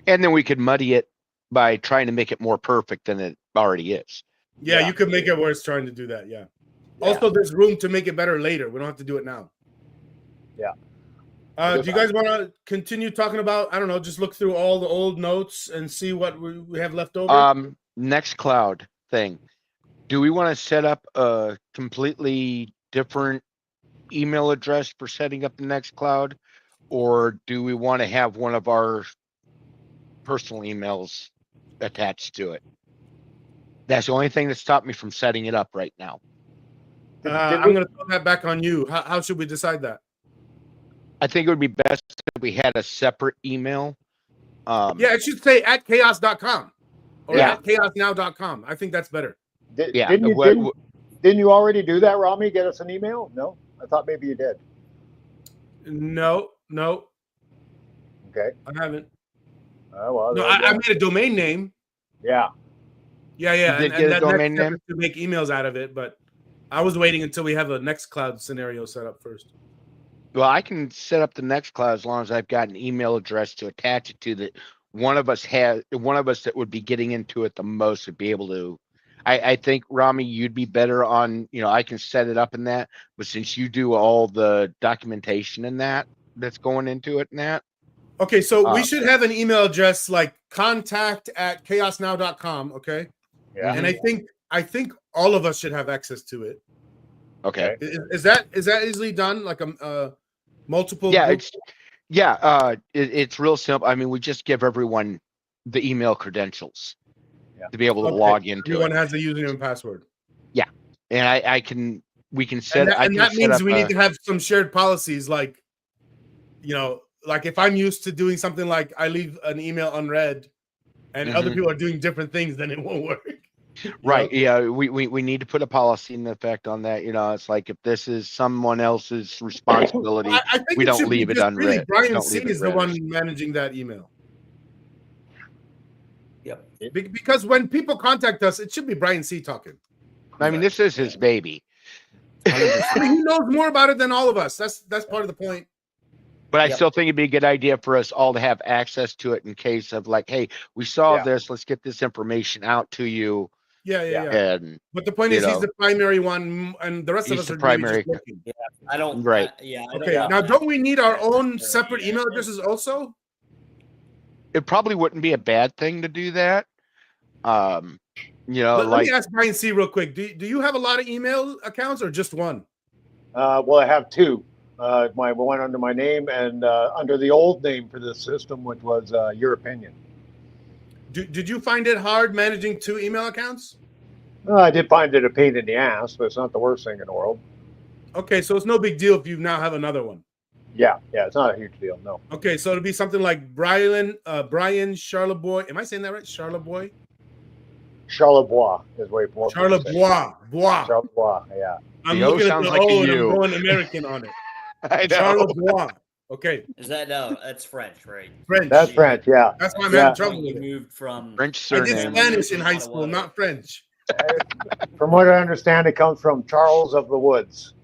And then we could muddy it by trying to make it more perfect than it already is. Yeah, you could make it worse trying to do that. Yeah. Also, there's room to make it better later. We don't have to do it now. Yeah. Do you guys want to continue talking about, I don't know, just look through all the old notes and see what we have left over? Nextcloud thing. Do we want to set up a completely different email address for setting up the Nextcloud, or do we want to have one of our personal emails attached to it? That's the only thing that stopped me from setting it up right now. I'm going to throw that back on you. How should we decide that? I think it would be best if we had a separate email. It should say at KAOS.com or at KAOSnow.com. I think that's better. Didn't you already do that, Rami? Get us an email? No? I thought maybe you did. No. Okay. I haven't. Well, no, I made a domain name. Yeah. Yeah. You did get a domain name? To make emails out of it, but I was waiting until we have a Nextcloud scenario set up first. Well, I can set up the Nextcloud as long as I've got an email address to attach it to that one of us that would be getting into it the most would be able to. I think, Rami, you'd be better on, I can set it up in that, but since you do all the documentation in that's going into it and that. Okay, so we should have an email address like contact@KAOSnow.com, okay? Yeah. And I think all of us should have access to it. Okay. Is that easily done? Like a multiple? Yeah, groups? it's real simple. I mean, we just give everyone the email credentials to be able to log into Everyone it. has the username and password. Yeah, and we can set. And that means we need to have some shared policies, like, like if I'm used to doing something like I leave an email unread, and other people are doing different things, then it won't work. Right. Yeah. We need to put a policy in effect on that. It's like if this is someone else's responsibility, I think we don't leave it unread. Really, Brian C is the one managing that email. Yep. Because when people contact us, it should be Brian C talking. I mean, this is his baby. I mean, he knows more about it than all of us. That's part of the point. But I still think it'd be a good idea for us all to have access to it in case of like, hey, we saw this. Let's get this information out to you. Yeah. And, but the point is, he's the primary one, and the rest of us are primary. Really just looking. Yeah, I don't. Right. Okay. Now, don't we need our own separate email addresses also? It probably wouldn't be a bad thing to do that. Let me ask Brian C real quick. Do you have a lot of email accounts or just one? Well, I have two. My one under my name and under the old name for this system, which was Your Opinion. Did you find it hard managing two email accounts? I did find it a pain in the ass, but it's not the worst thing in the world. Okay, so it's no big deal if you now have another one. Yeah, it's not a huge deal. No. Okay, so it'll be something like Brian Charlebois. Am I saying that right? Charlebois? Charlebois is what you want to say. Charlebois. Bois. Charlebois, yeah. I'm The O looking at sounds the like a O and I'm U. going American on it. I know. Charlebois. Okay, Is that no? That's French, right? French. That's French, yeah. That's why I'm Yeah. having trouble You with it. moved from French I did surname. Spanish in high school, not French. From what I understand, it comes from Charles of the Woods.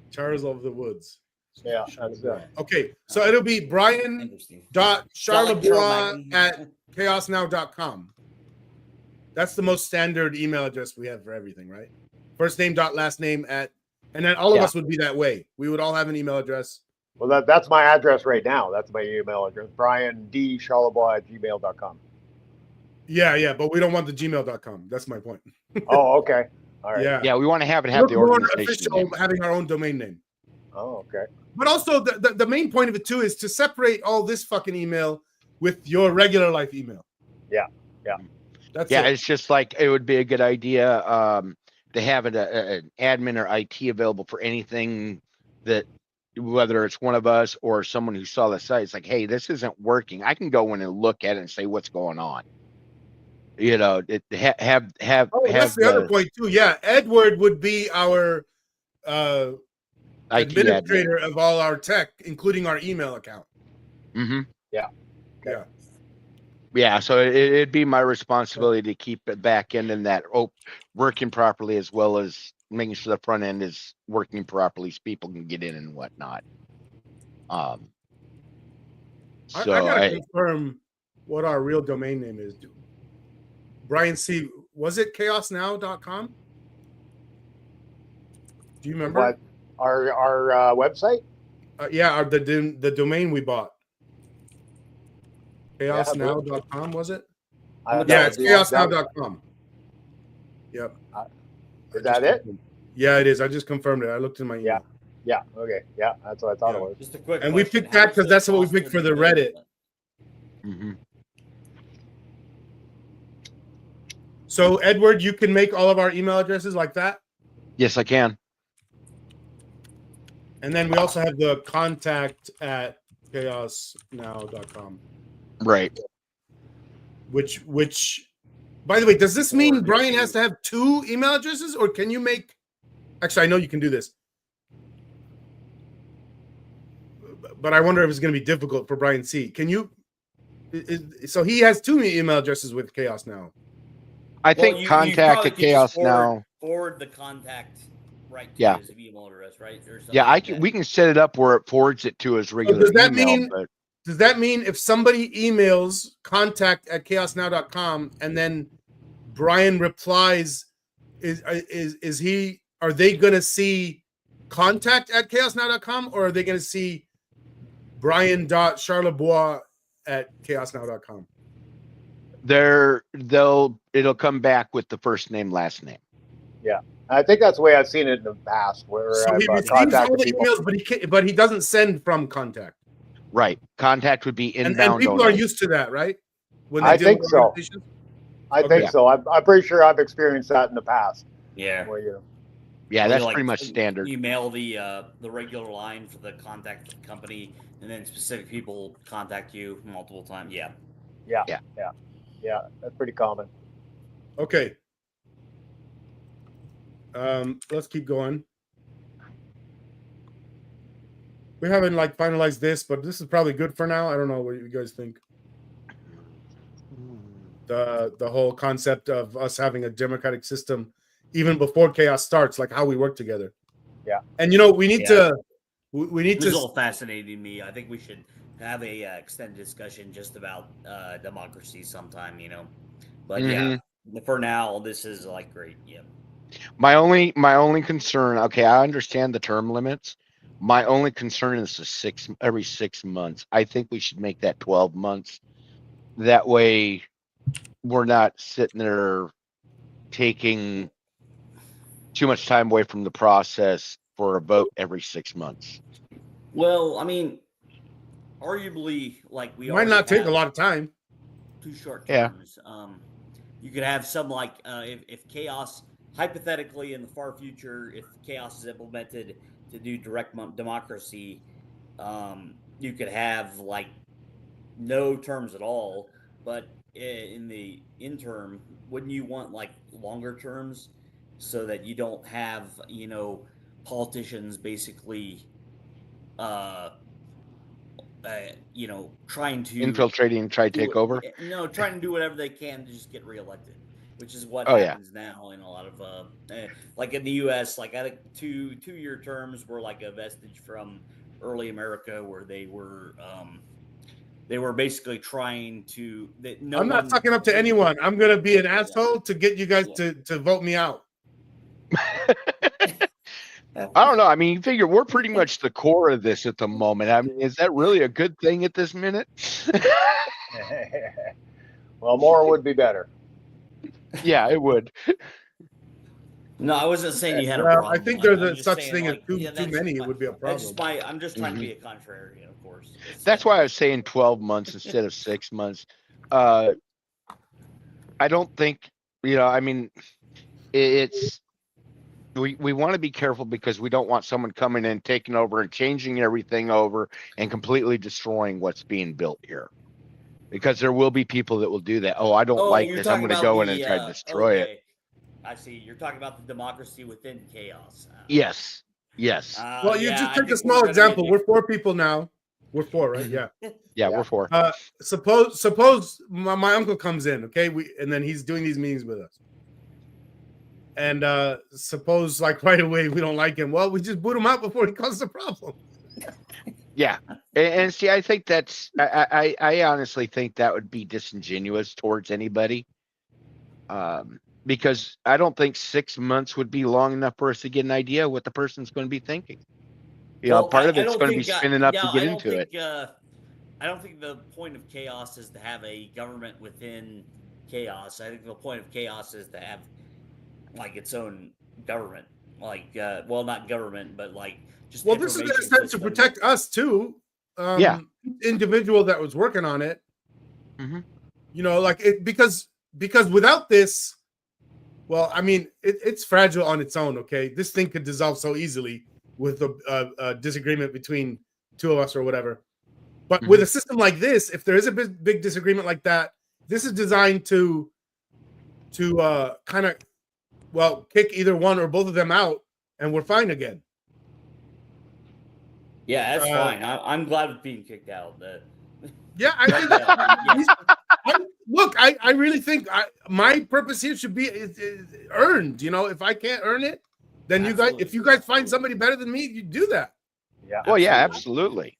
Charles of the Woods. Yeah, that's Okay, so it'll be Interesting. Brian.Charlebois at KAOSnow.com. That's the most standard email address we have for everything, right? First name dot last name at, and then all of us would be that way. We would all have an email address. Well, that's my address right now. That's my email address, briandcharlebois@gmail.com. Yeah, but we don't want the gmail.com. That's my point. Oh, okay. All right. Yeah. Yeah, we want to have the We're more organization official name. having our own domain name. Oh, okay. But also the main point of it too is to separate all this fucking email with your regular life email. Yeah. That's Yeah, it. it's just like it would be a good idea to have an admin or IT available for anything that, whether it's one of us or someone who saw the site, it's like, hey, this isn't working. I can go in and look at it and say what's going on. You know, have that's the other point too. Yeah, Edward would be our IT administrator admin. of all our tech, including our email account. Mm-hmm. Yeah. Yeah. Yeah, so it'd be my responsibility to keep it back end and that working properly, as well as making sure the front end is working properly so people can get in and whatnot. I gotta confirm what our real domain name is. Brian C, was it chaosnow.com? Do you remember? What? Our website? Yeah, the domain we bought. Chaosnow.com, was it? Yeah, it's chaosnow.com. Yep. Is that it? Yeah, it is. I just confirmed it. I looked in my email. Yeah. Okay. Yeah, that's what I thought it was. Just a quick. And we question. picked that How because much that's does it what we cost picked to for the do Reddit. that? Mm-hmm. So, Edward, you can make all of our email addresses like that. Yes, I can. And then we also have the contact at chaosnow.com. Right. Which, by the way, does this mean Brian has to have 2 email addresses, or can you make? Actually, I know you can do this, but I wonder if it's going to be difficult for Brian C. Can you? So he has 2 email addresses with Chaos Now. I think you contact probably at could just Chaos Now. Forward the contact right to Yeah. his email address, right? Or something Yeah, like that. we can set it up where it forwards it to his regular does that email. mean- But Does that mean if somebody emails contact at chaosnow.com and then Brian replies, are they going to see contact at chaosnow.com, or are they going to see Brian.Charlebois at chaosnow.com? it'll come back with the first name, last name. I think that's the way I've seen it in the past, where So I've he receives contacted all the people. emails, but he doesn't send from contact. Right. Contact would be And inbound. people are only. used to that, right? When I deal think with so. organizations? I Okay. think so. I'm pretty sure I've experienced that in the past. Yeah. Where you, Yeah, Or that's like, pretty much standard. You mail the regular line for the contact of the company, and then specific people contact you multiple times. Yeah. that's pretty common. Okay. Let's keep going. We haven't finalized this, but this is probably good for now. I don't know what you guys think. The whole concept of us having a democratic system even before chaos starts, like how we work together. Yeah. And we need to This is all fascinating me. I think we should have a extended discussion just about democracy sometime, But yeah, for now, this is great. Yeah. My only concern, okay, I understand the term limits. My only concern is every 6 months. I think we should make that 12 months. That way we're not sitting there taking too much time away from the process for a vote every 6 months. Well, I mean, arguably, we might not take a lot of time. 2 short Yeah. terms. You could have some if Chaos hypothetically, in the far future, if KAOS is implemented to do direct democracy, you could have like no terms at all. But in the interim, wouldn't you want like longer terms so that you don't have, you know, politicians basically, you know, trying to infiltrating and try to take over? No, trying to do whatever they can to just get reelected, which is what Oh, yeah. happens now in a lot of like in the U.S. Like I think two-year terms were like a vestige from early America, where they were basically trying to. I'm not sucking up to anyone. I'm gonna be an asshole to get you guys to vote me out. I don't know. I mean, you figure we're pretty much the core of this at the moment. I mean, is that really a good thing at this minute? Well, more would be better. Yeah, it would. No, I wasn't saying you had a Well, problem. I think I'm there's just such saying, thing as like, too that's many. my- It would be a That's just problem. I'm just trying to be a contrarian, of course. That's why I was saying 12 months instead of 6 months. I don't think, you know, I mean, it's we want to be careful because we don't want someone coming in, taking over and changing everything over and completely destroying what's being built here. Because there will be people that will do that. Oh, I don't like you're this. I'm talking going to about go in and try to destroy it. okay. I see. You're talking about the democracy within KAOS. Yes. Yes. Well, you yeah, just I take a think small we're gonna example. get- We're 4 people now. We're 4, right? Yeah. Yeah, we're for. Suppose my uncle comes in, okay? And then he's doing these meetings with us. And suppose like right away we don't like him. Well, we just boot him out before he causes a problem. Yeah. And see, I think that's, I honestly think that would be disingenuous towards anybody. Because I don't think 6 months would be long enough for us to get an idea what the person's going to be thinking. You know, part of I it's don't going to be think, spinning up yeah, to get I don't into think, it. I don't think the point of KAOS is to have a government within KAOS. I think the point of KAOS is to have like its own government, like well, not government, but like just. Well, this is in a information sense to system. protect us too. Yeah. Individual that was working on it. Mhm. You know, like it because without this, well, I mean, it's fragile on its own. Okay, this thing could dissolve so easily with a disagreement between 2 of us or whatever. But with a system like this, if there is a big disagreement like that, this is designed to kind of, well, kick either one or both of them out, and we're fine again. Yeah, that's fine. I'm glad with being kicked out. Yeah, I think. Look, I really think my purpose here should be is earned. You know, if I can't earn it, then Absolutely. if you guys find somebody better than me, you do that. Yeah. Well, yeah, absolutely.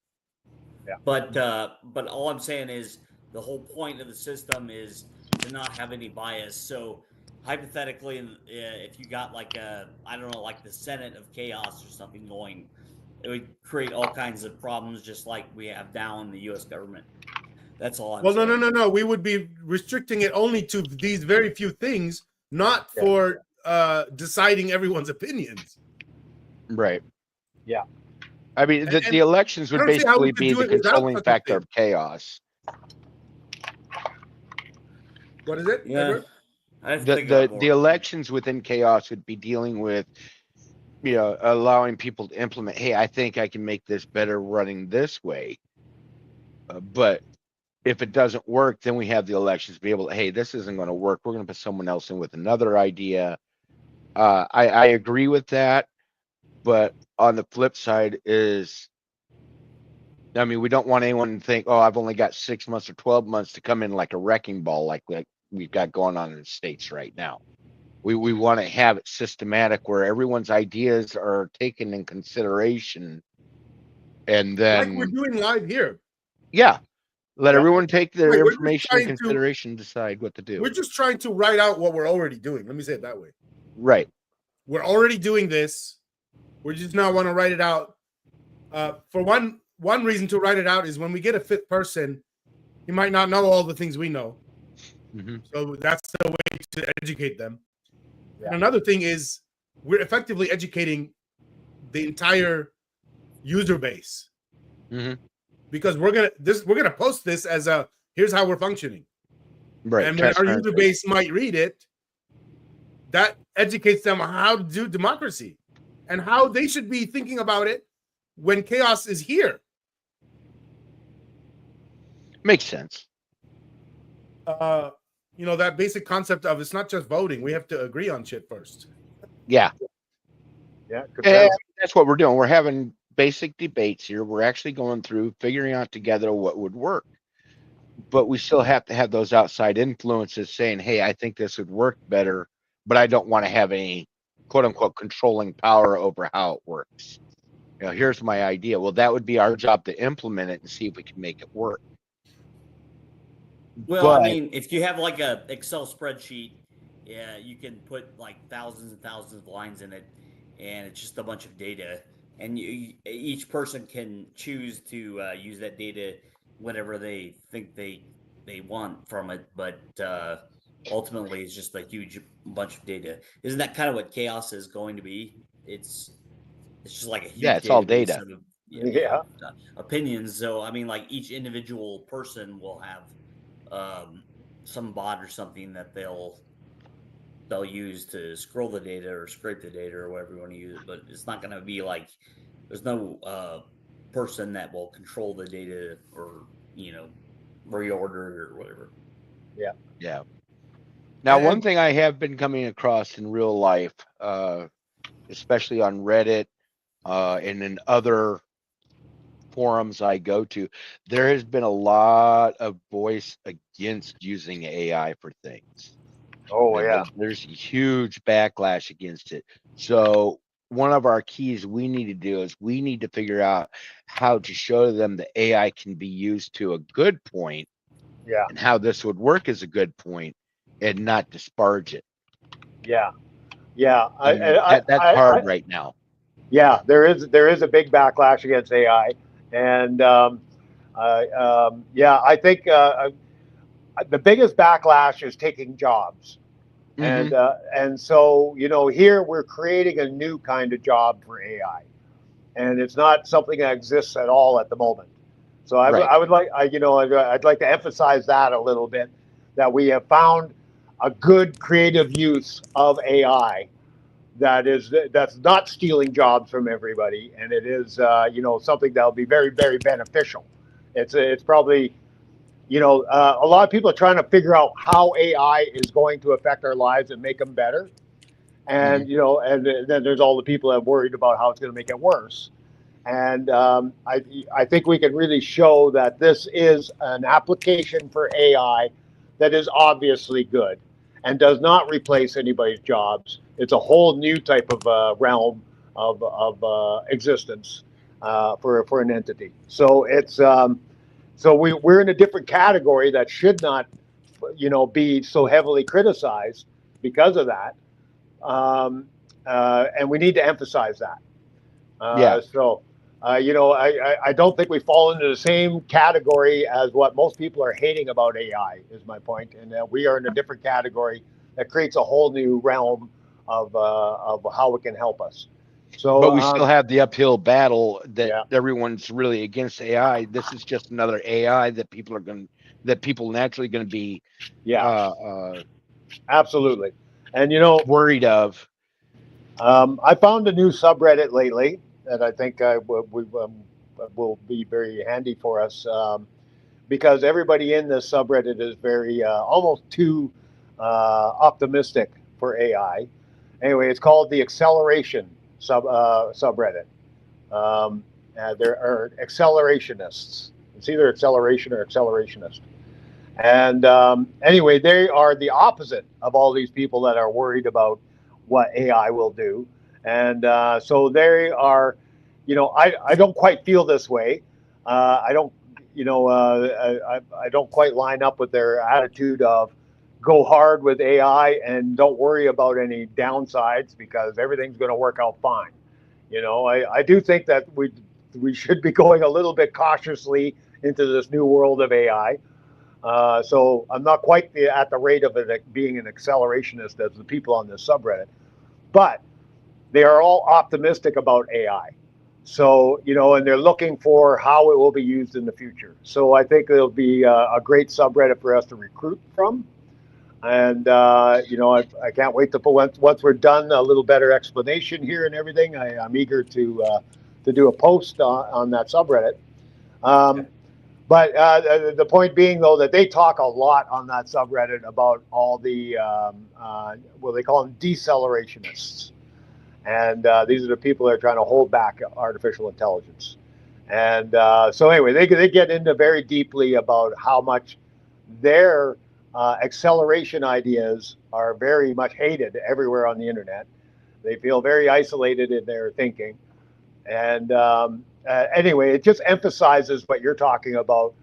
But all I'm saying is the whole point of the system is to not have any bias. So hypothetically, if you got like I don't know, like the Senate of KAOS or something going, it would create all kinds of problems, just like we have now in the U.S. government. That's all. Well, no. We would be restricting it only to these very few things, not for deciding everyone's opinions. Right. Yeah. I mean, the elections would basically be the controlling factor of chaos. What is it? Yeah. The elections within KAOS would be dealing with, you know, allowing people to implement, hey, I think I can make this better running this way. But if it doesn't work, then we have the elections to be able to, hey, this isn't going to work. We're going to put someone else in with another idea. I agree with that. But on the flip side is, I mean, we don't want anyone to think, oh, I've only got 6 months or 12 months to come in like a wrecking ball, like we've got going on in the States right now. We want to have it systematic where everyone's ideas are taken in consideration. And then, like we're doing live here. Yeah. Let everyone take their Wait, information in consideration, decide what to do. We're just trying to write out what we're already doing. Let me say it that way. Right. We're already doing this. We just now want to write it out. For one reason to write it out is when we get a 5th person, he might not know all the things we know. So that's the way to educate them. And another thing is we're effectively educating the entire user base. Because we're gonna post this as a here's how we're functioning. Right. And when our user base might read it, that educates them on how to do democracy and how they should be thinking about it when chaos is here. Makes sense. You know, that basic concept of it's not just voting. We have to agree on shit first. Yeah. Yeah. And that's what we're doing. We're having basic debates here. We're actually going through figuring out together what would work. But we still have to have those outside influences saying, hey, I think this would work better, but I don't want to have any quote unquote controlling power over how it works. You know, here's my idea. Well, that would be our job to implement it and see if we can make it work. Well, I mean, if you have like a Excel spreadsheet, yeah, you can put like thousands and thousands of lines in it, and it's just a bunch of data. And each person can choose to use that data whatever they think they want from it. But ultimately, it's just a huge bunch of data. Isn't that kind of what chaos is going to be? It's just like a huge it's all data. Of, opinions. So I mean, like each individual person will have some bot or something that they'll use to scroll the data or scrape the data or whatever you want to use it, but it's not going to be like there's no person that will control the data or, you know, reorder it or whatever. Yeah. Now, one thing I have been coming across in real life, especially on Reddit and in other forums I go to, there has been a lot of voice against using AI for things. Oh, And yeah. there's a huge backlash against it. So one of our keys we need to do is we need to figure out how to show them the AI can be used to a good point, and how this would work as a good point, and not disparage it. Yeah. That's hard right now. Yeah, there is a big backlash against AI, and I think the biggest backlash is taking jobs, and so here we're creating a new kind of job for AI, and it's not something that exists at all at the moment. So I would like I'd like to emphasize that a little bit, that we have found a good creative use of AI that's not stealing jobs from everybody, and it is something that'll be very, very beneficial. It's probably a lot of people are trying to figure out how AI is going to affect our lives and make them better, and and then there's all the people that are worried about how it's going to make it worse. And I think we can really show that this is an application for AI that is obviously good and does not replace anybody's jobs. It's a whole new type of realm of existence for an entity. So we're in a different category that should not, be so heavily criticized because of that, and we need to emphasize that. I don't think we fall into the same category as what most people are hating about AI, is my point. And we are in a different category that creates a whole new realm of how it can help us. So, but we still have the uphill battle that everyone's really against AI. This is just another AI that people naturally going to be, absolutely, and worried of. I found a new subreddit lately that I think will be very handy for us, because everybody in this subreddit is very almost too optimistic for AI. Anyway, it's called the Acceleration subreddit. There are accelerationists. It's either acceleration or accelerationist. And anyway, they are the opposite of all these people that are worried about what AI will do. And so they are, I don't quite feel this way. I don't, I don't quite line up with their attitude of go hard with AI and don't worry about any downsides because everything's going to work out fine. I do think that we should be going a little bit cautiously into this new world of AI. So I'm not quite at the rate of it being an accelerationist as the people on this subreddit, but they are all optimistic about AI. So, and they're looking for how it will be used in the future. So I think it'll be a great subreddit for us to recruit from. And you know, I can't wait to put once we're done a little better explanation here and everything. I'm eager to do a post on that subreddit. But the point being, though, that they talk a lot on that subreddit about all the well, they call them decelerationist, and these are the people that are trying to hold back artificial intelligence. And so anyway, they get into very deeply about how much their acceleration ideas are very much hated everywhere on the internet. They feel very isolated in their thinking. And anyway, it just emphasizes what you're talking about,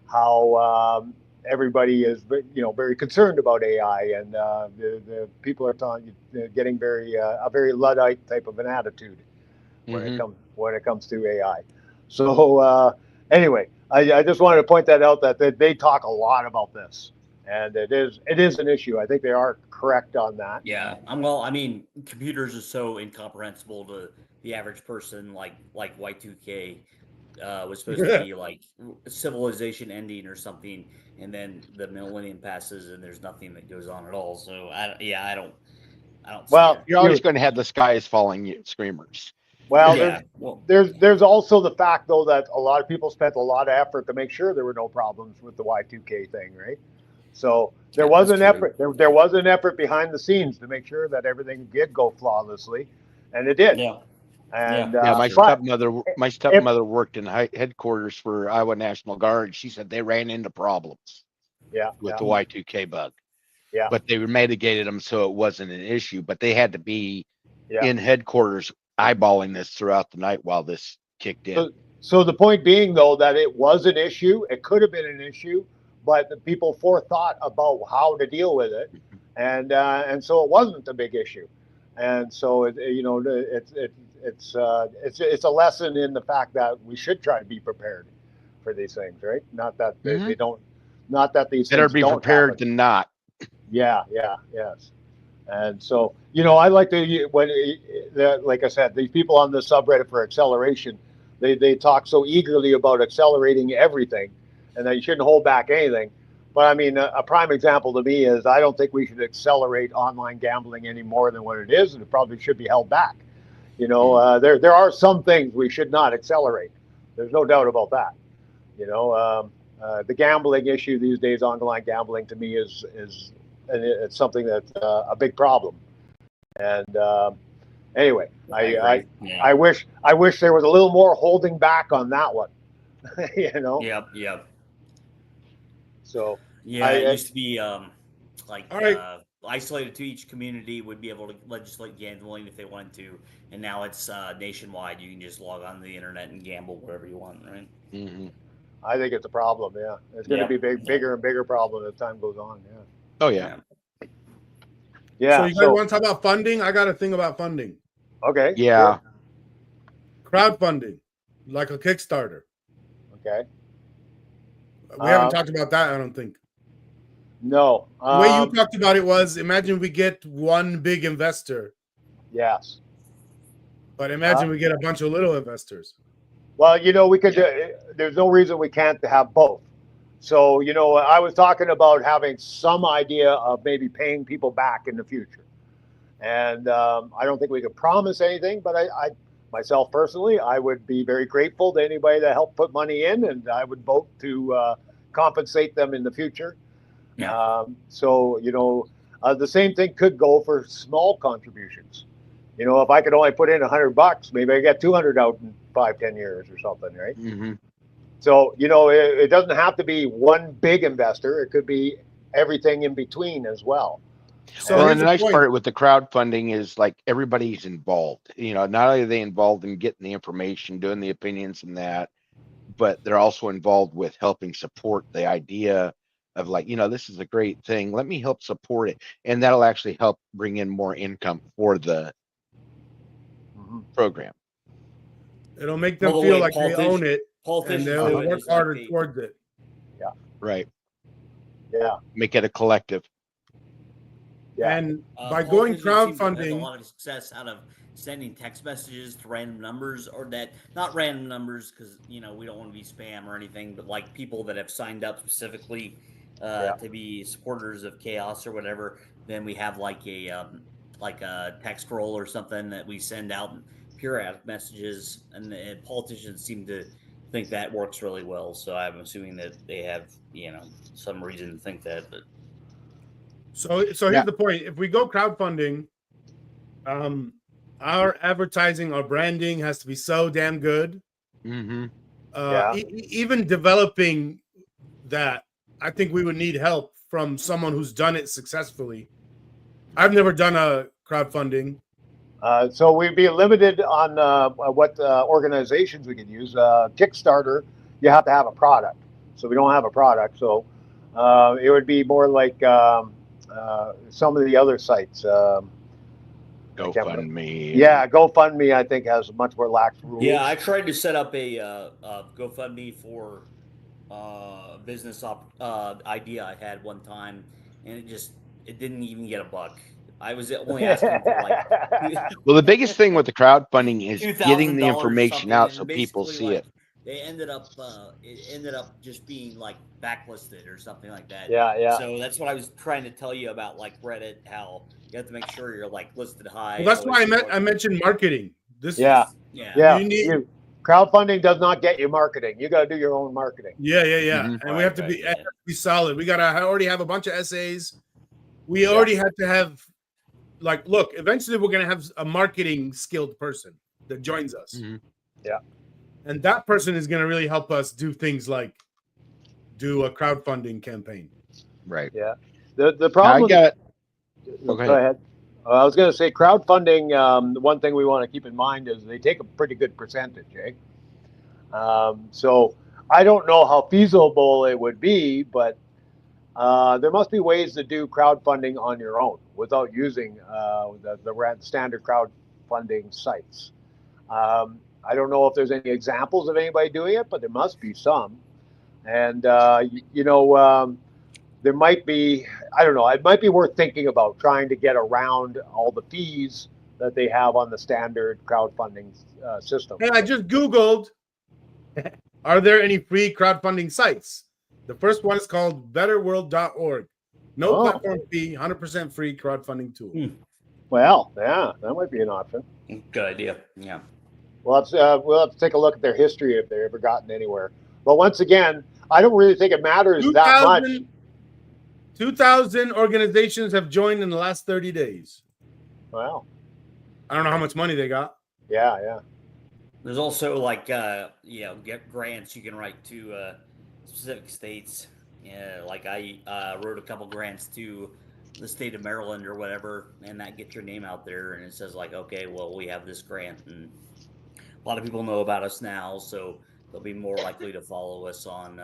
how everybody is, you know, very concerned about AI, and the people are getting very a very Luddite type of an attitude when it comes to AI. So anyway, I just wanted to point that out, that they talk a lot about this, and it is an issue. I think they are correct on that. Yeah, well, I mean, computers are so incomprehensible to the average person. Like Y2K was supposed to be like civilization ending or something, and then the millennium passes and there's nothing that goes on at all. So I don't. Well, you're always going to have the sky is falling screamers. Well, Yeah. there's also the fact, though, that a lot of people spent a lot of effort to make sure there were no problems with the Y2K thing, right? So there was an effort. There was an effort behind the scenes to make sure that everything did go flawlessly, and it did. Yeah. And yeah, my stepmother worked in headquarters for Iowa National Guard. She said they ran into problems. With the Y2K bug. Yeah. But they mitigated them so it wasn't an issue. But they had to be Yeah. in headquarters eyeballing this throughout the night while this kicked in. So the point being, though, that it was an issue. It could have been an issue, but the people forethought about how to deal with it, and so it wasn't a big issue. And so it's a lesson in the fact that we should try to be prepared for these things, right? Not that they don't, not that these better things be don't prepared happen. than not. Yeah, yes. And so, you know, I like to, like I said, these people on the subreddit for acceleration, they talk so eagerly about accelerating everything, and that you shouldn't hold back anything. But I mean, a prime example to me is I don't think we should accelerate online gambling any more than what it is, and it probably should be held back. You know, there are some things we should not accelerate. There's no doubt about that. You know, the gambling issue these days, online gambling, to me is it's something that's a big problem. And anyway, I wish there was a little more holding back on that one. You know. Yep. So yeah, it used to be isolated to each community would be able to legislate gambling if they wanted to, and now it's nationwide. You can just log on to the internet and gamble whatever you want, right? Mm-hmm. I think it's a problem. Yeah, it's going to be bigger and bigger problem as time goes on. Yeah. Oh yeah. Yeah. So you guys want to talk about funding? I got a thing about funding. Okay. Yeah. Sure. Crowdfunding, like a Kickstarter. Okay. We haven't talked about that, I don't think. No. The way you talked about it was, imagine we get one big investor. Yes. But imagine we get a bunch of little investors. Well, you know, we could. There's no reason we can't have both. So, you know, I was talking about having some idea of maybe paying people back in the future. And I don't think we could promise anything, but I myself personally, I would be very grateful to anybody that helped put money in, and I would vote to compensate them in the future. Yeah. So, you know, the same thing could go for small contributions. You know, if I could only put in $100, maybe I get 200 out in 5-10 years or something, right? Mm-hmm. So, you know, it doesn't have to be one big investor. It could be everything in between as well. So, well, and the nice part with the crowdfunding is like everybody's involved. You know, not only are they involved in getting the information, doing the opinions and that, but they're also involved with helping support the idea of like, you know, this is a great thing. Let me help support it. And that'll actually help bring in more income for the program. It'll make them feel like they own it, and they'll work harder towards it. Yeah. Right. Yeah. Make it a collective. Yeah. And by going crowdfunding, a lot of success out of sending text messages to random numbers, or that not random numbers because you know we don't want to be spam or anything, but like people that have signed up specifically to be supporters of KAOS or whatever, then we have like a text roll or something that we send out periodic messages, and the politicians seem to think that works really well. So I'm assuming that they have some reason to think that. But So here's the point: if we go crowdfunding, our advertising, our branding has to be so damn good. Mm-hmm. Even developing that, I think we would need help from someone who's done it successfully. I've never done a crowdfunding. So we'd be limited on what organizations we can use. Kickstarter, you have to have a product. So we don't have a product. So it would be more like some of the other sites. GoFundMe. Yeah, GoFundMe, I think, has much more lax rules. Yeah, I tried to set up a GoFundMe for business idea I had one time, and it didn't even get a buck. I was only asking for like. Well, the biggest thing with the crowdfunding is getting the $2,000 information out so people basically, see like, it. They ended up just being like backlisted or something like that. Yeah. So that's what I was trying to tell you about, like Reddit, how you have to make sure you're like listed high. Well, that's why I mentioned marketing. Yeah. You need, crowdfunding does not get you marketing. You got to do your own marketing. Yeah. Mm-hmm. And we have to be solid. We gotta already have a bunch of essays. We already have to have, like, look. Eventually, we're gonna have a marketing skilled person that joins us. Mm-hmm. Yeah. And that person is going to really help us do things like do a crowdfunding campaign. Right. Yeah. The problem. Go ahead. I was going to say crowdfunding. The one thing we want to keep in mind is they take a pretty good percentage, eh? So I don't know how feasible it would be, but there must be ways to do crowdfunding on your own without using the standard crowdfunding sites. I don't know if there's any examples of anybody doing it, but there must be some. And, there might be, I don't know, it might be worth thinking about trying to get around all the fees that they have on the standard crowdfunding system. Hey, I just Googled, are there any free crowdfunding sites? The first one is called betterworld.org. No platform fee, 100% free crowdfunding tool. Well, yeah, that might be an option. Good idea. Yeah. We'll have to take a look at their history if they've ever gotten anywhere. But once again, I don't really think it matters that much. 2,000 organizations have joined in the last 30 days. Wow. I don't know how much money they got. Yeah. There's also like get grants you can write to specific states. Yeah, like I wrote a couple grants to the state of Maryland or whatever, and that gets your name out there, and it says like, okay, well, we have this grant, and a lot of people know about us now, so they'll be more likely to follow us on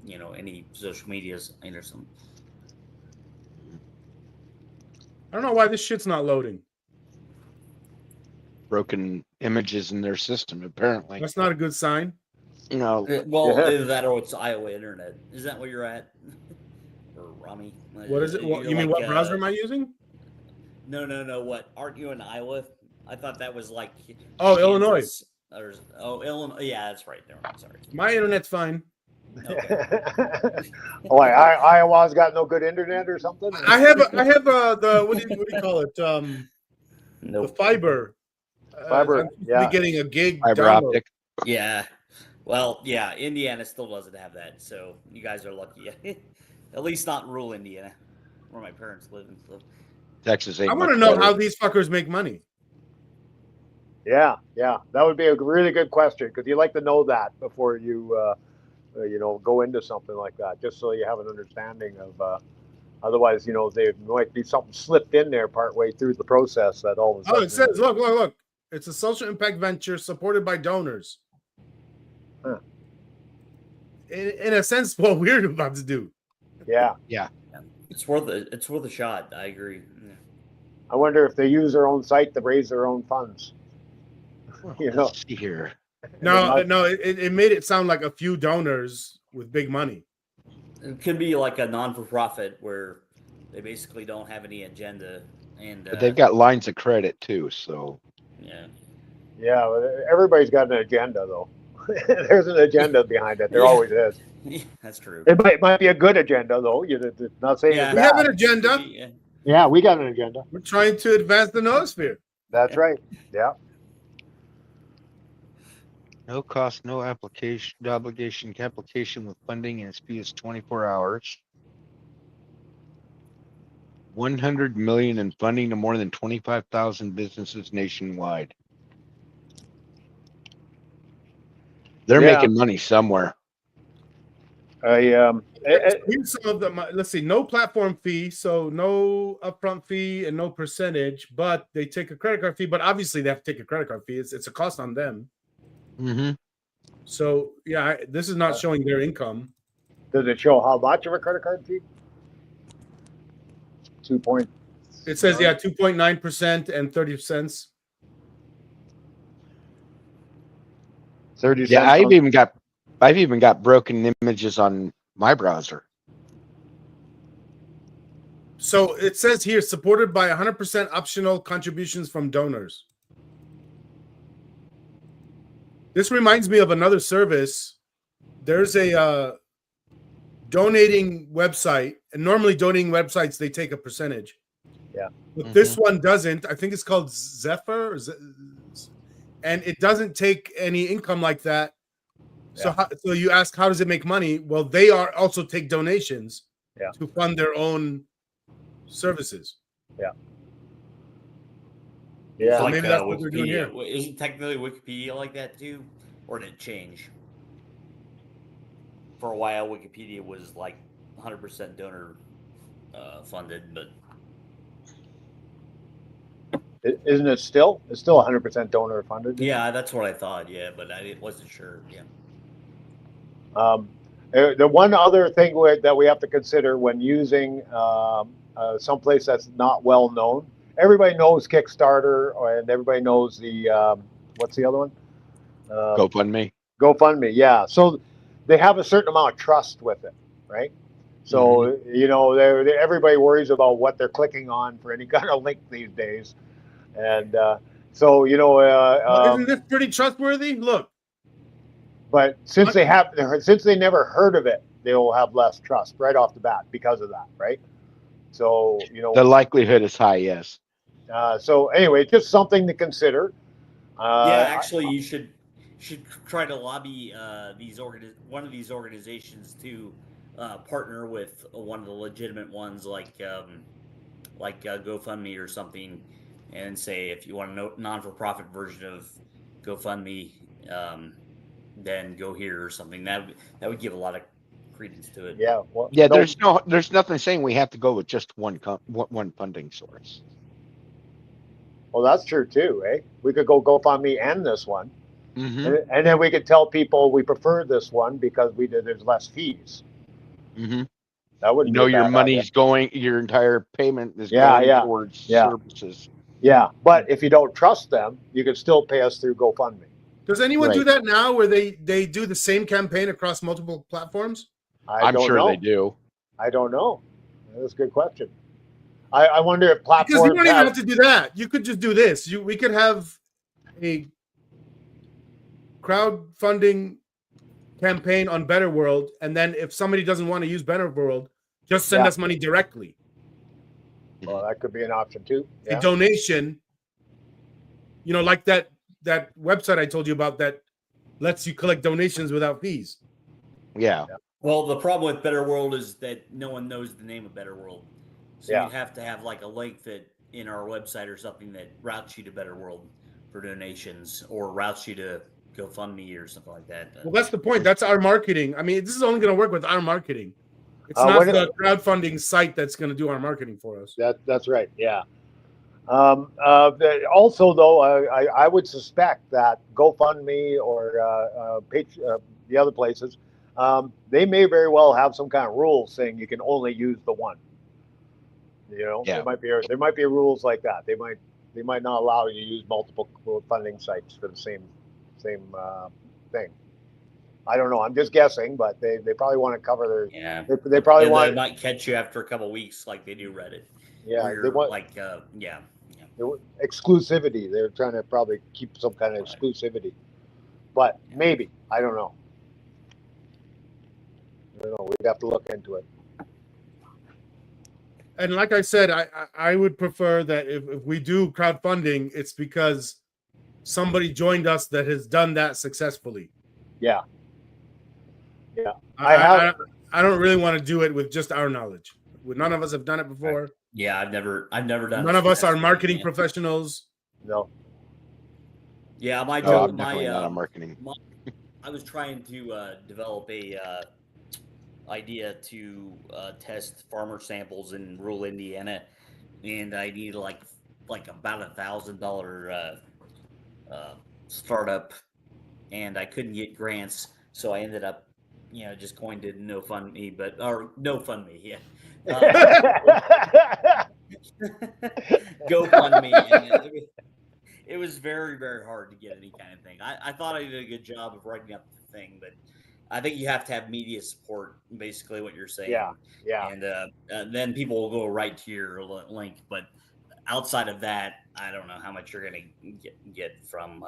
any social medias or something. I don't know why this shit's not loading. Broken images in their system, apparently. That's not a good sign. No. Well, either that or it's Iowa internet. Is that where you're at? Or Rami? What is it? You mean what browser am I using? No. What? Aren't you in Iowa? I thought that was like. Illinois. Illinois. Yeah, that's right there. I'm sorry. My internet's fine. Okay. Iowa's got no good internet or something? I have the what do you call it? Nope. The fiber. Fiber. I'm getting a gig Fiber download. optic. Yeah. Well, yeah. Indiana still doesn't have that, so you guys are lucky. At least not rural Indiana, where my parents live in. So. Texas ain't I want to know how these fuckers make money. Yeah. That would be a really good question because you like to know that before you, go into something like that, just so you have an understanding of. Otherwise, there might be something slipped in there partway through the process that all of a sudden. Oh, it says, look. It's a social impact venture supported by donors. Huh. In a sense, what we're about to do. Yeah. It's worth it. It's worth a shot. I agree. Yeah. I wonder if they use their own site to raise their own funds. Let's see here. No. It made it sound like a few donors with big money. It could be like a non-for-profit where they basically don't have any agenda, But they've got lines of credit too, so. Yeah. Yeah, everybody's got an agenda though. There's an agenda behind it. There Yeah. always is. Yeah, that's true. It might be a good agenda, though. You're not saying Yeah. it's We have an bad. agenda. Yeah. Yeah, we got an agenda. We're trying to advance the noosphere. That's right. Yeah. No cost, no application, obligation, application with funding and its fee is 24 hours. 100 million in funding to more than 25,000 businesses nationwide. They're Yeah. making money somewhere. Here's some of them. Let's see. No platform fee, so no upfront fee and no percentage, but they take a credit card fee. But obviously, they have to take a credit card fee. It's a cost on them. Mm-hmm. So yeah, this is not showing their income. Does it show how much of a credit card fee? 2 point. It says 2.9% and 30 cents. 30 cents. Yeah, I've even got broken images on my browser. So it says here, supported by 100% optional contributions from donors. This reminds me of another service. There's a donating website, and normally donating websites, they take a percentage. Yeah. But this one doesn't. I think it's called Zephyr, and it doesn't take any income like that. So, so you ask, how does it make money? Well, they are also take donations to fund their own services. Yeah. It's So like maybe that's what they're doing here. Isn't technically Wikipedia like that too, or did it change? For a while, Wikipedia was like 100% donor funded, but Isn't it still? It's still 100% donor funded. yeah, that's what I thought. Yeah, but I wasn't sure. Yeah. The one other thing that we have to consider when using someplace that's not well known. Everybody knows Kickstarter, and everybody knows the what's the other one? GoFundMe. GoFundMe, yeah. So they have a certain amount of trust with it, right? So you know, everybody worries about what they're clicking on for any kind of link these days, and so you know, isn't this pretty trustworthy? Look, but since they never heard of it, they will have less trust right off the bat because of that, right? So you know, The likelihood is high, yes. so anyway, just something to consider. Yeah, actually, you should try to lobby one of these organizations to partner with one of the legitimate ones, like GoFundMe or something, and say if you want a non-for-profit version of GoFundMe, then go here or something. That would give a lot of credence to it. Yeah. Well, Yeah, there's nothing saying we have to go with just one funding source. Well, that's true too, eh? We could go GoFundMe and this one, Mm-hmm. and then we could tell people we prefer this one because there's less fees. Mm-hmm. That wouldn't. You know, be a your bad money's idea. going, your entire payment is going towards services. Yeah, but if you don't trust them, you can still pay us through GoFundMe. does anyone do Right. that now, where they do the same campaign across multiple platforms? I'm don't sure know. they do. I don't know. That's a good question. I wonder if platforms Because you don't even have to do that. You could just do this. We could have a crowdfunding campaign on Better World, and then if somebody doesn't want to use Better World, just send us money directly. Well, that could be an option too. Yeah. A donation, you know, like that website I told you about that lets you collect donations without fees. Yeah. Well, the problem with Better World is that no one knows the name of Better World. So you'd have to have like a link that in our website or something that routes you to Better World for donations, or routes you to GoFundMe or something like that. Well, that's the point. That's our marketing. I mein, this is only going to work with our marketing. It's not the crowdfunding site that's going to do our marketing for us. That's right. Yeah. Also, though, I would suspect that GoFundMe or the other places, they may very well have some kind of rules saying you can only use the one. You know, there might be rules like that. They might not allow you to use multiple funding sites for the same thing. I don't know. I'm just guessing, but they probably want to cover their. Yeah. They probably want. They might catch you after a couple of weeks, like they do Reddit. Yeah, they want like exclusivity. They're trying to probably keep some kind of exclusivity. but maybe, I don't know. We'd have to look into it. And like I said, I would prefer that if we do crowdfunding, it's because somebody joined us that has done that successfully. Yeah. Yeah. I don't really want to do it with just our knowledge. None of us have done it before. Yeah, I've never done. None of us are marketing professionals. No. Yeah, my No, job, I'm definitely not on marketing. I was trying to develop a idea to test farmer samples in rural Indiana, and I needed like about $1,000 startup, and I couldn't get grants, so I ended up, just going to GoFundMe, yeah. GoFundMe, and it was very, very hard to get any kind of thing. I thought I did a good job of writing up the thing, but I think you have to have media support, basically what you're saying. Yeah. And then people will go right to your link. But outside of that, I don't know how much you're going to get from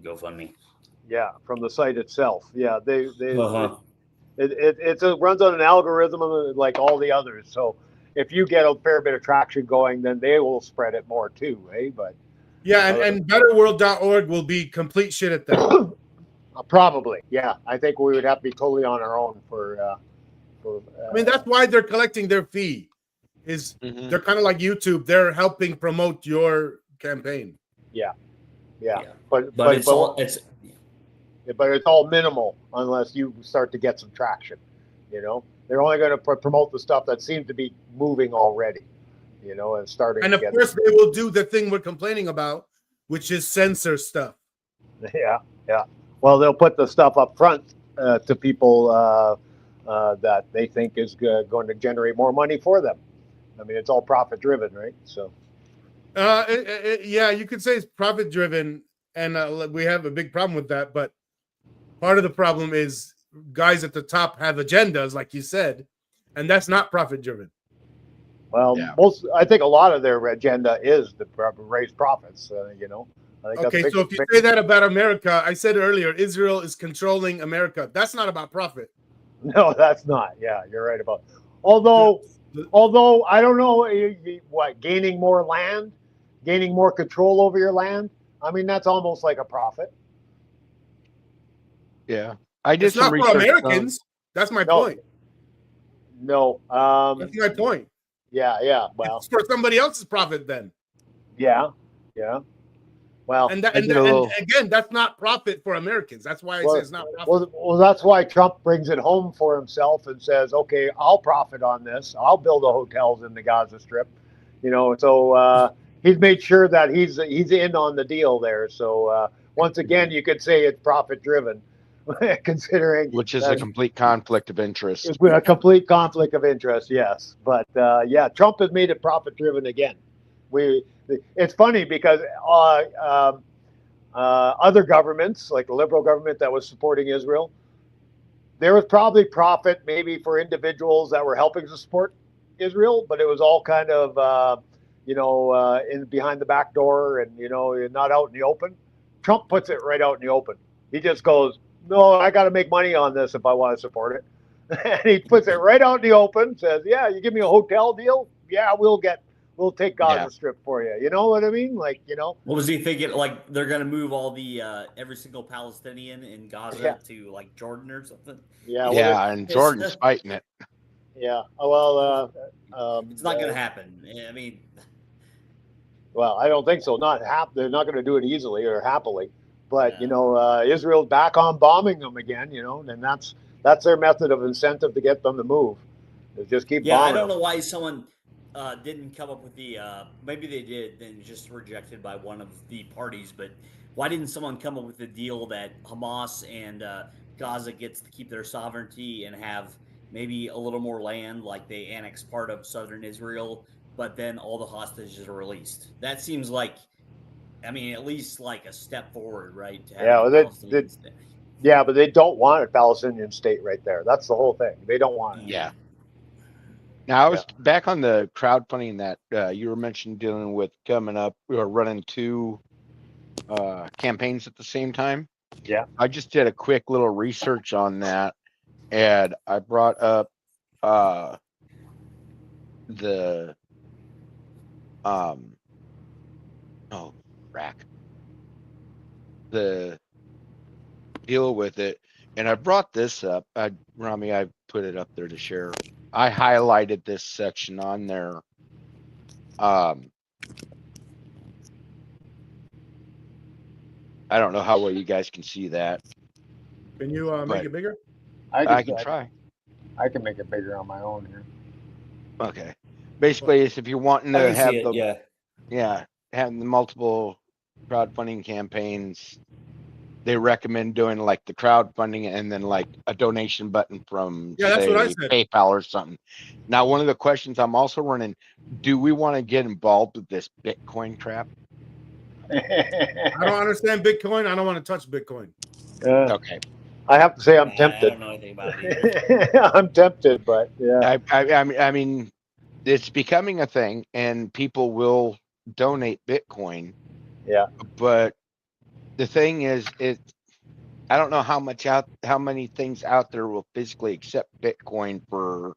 GoFundMe. Yeah, from the site itself. Yeah, Uh-huh. it runs on an algorithm like all the others. So if you get a fair bit of traction going, then they will spread it more too, eh? But yeah, and betterworld.org will be complete shit at that. Probably, yeah. I think we would have to be totally on our own for I mean, that's why they're collecting their fee. They're kind of like YouTube. They're helping promote your campaign. Yeah. But it's all minimal unless you start to get some traction. They're only going to promote the stuff that seems to be moving already. And starting. And of course, they will do the thing we're complaining about, which is censor stuff. Yeah. Well, they'll put the stuff up front to people that they think is going to generate more money for them. I mean, it's all profit driven, right? So, yeah, you could say it's profit driven, and we have a big problem with that. But part of the problem is guys at the top have agendas, like you said, and that's not profit driven. Well, I think a lot of their agenda is to raise profits. Okay, so if you say that about America, I said earlier, Israel is controlling America. That's not about profit. No, that's not. Yeah, you're right about. Although I don't know what gaining more land, gaining more control over your land. I mean, that's almost like a profit. Yeah, I did it's some not research for Americans. That's my point. No, that's my point. Yeah. Well, it's for somebody else's profit then. Yeah. Well, and again, that's not profit for Americans. That's why I say it's not profit. Well, that's why Trump brings it home for himself and says, "Okay, I'll profit on this. I'll build the hotels in the Gaza Strip." So he's made sure that he's in on the deal there. So once again, you could say it's profit driven, considering which is a complete conflict of interest. It's a complete conflict of interest, yes. But Trump has made it profit driven again. It's funny because other governments, like the liberal government that was supporting Israel, there was probably profit maybe for individuals that were helping to support Israel, but it was all kind of in behind the back door and not out in the open. Trump puts it right out in the open. He just goes, "No, I got to make money on this if I want to support it," and he puts it right out in the open. Says, "Yeah, you give me a hotel deal, yeah, we'll take Gaza Strip for you." You know what I mean? What was he thinking? Like they're gonna move all the every single Palestinian in Gaza to like Jordan or something? Yeah, and Jordan's fighting it. Yeah. Well, it's not gonna happen. I mean, well, I don't think so. They're not going to do it easily or happily. But Israel's back on bombing them again. And that's their method of incentive to get them to move. They just keep bombing. I don't know why someone didn't come up with the maybe they did, then just rejected by one of the parties. But why didn't someone come up with the deal that Hamas and Gaza gets to keep their sovereignty and have maybe a little more land, like they annex part of southern Israel, but then all the hostages are released? That seems like, I mean, at least like a step forward, right? To have but they don't want a Palestinian state right there. That's the whole thing. They don't want it. Yeah. Now, I was back on the crowdfunding that you were mentioning dealing with coming up. We were running two campaigns at the same time. Yeah. I just did a quick little research on that, and I brought up the oh rack the deal with it, and I brought this up. Rami, I put it up there to share. I highlighted this section on there. I don't know how well you guys can see that. Can you make But it bigger? I can try. I can make it bigger on my own here. Okay. Basically, it's if you're wanting I to can have see it, the yeah. having the multiple crowdfunding campaigns, they recommend doing like the crowdfunding and then like a donation button from That's what I say said. PayPal or something. Now, one of the questions I'm also running: do we want to get involved with this Bitcoin crap? I don't understand Bitcoin. I don't want to touch Bitcoin. Okay. I have to say I'm I tempted. don't know anything about it either. I'm tempted, but yeah. I mean, it's becoming a thing, and people will donate Bitcoin. Yeah. But the thing is, I don't know how many things out there will physically accept Bitcoin for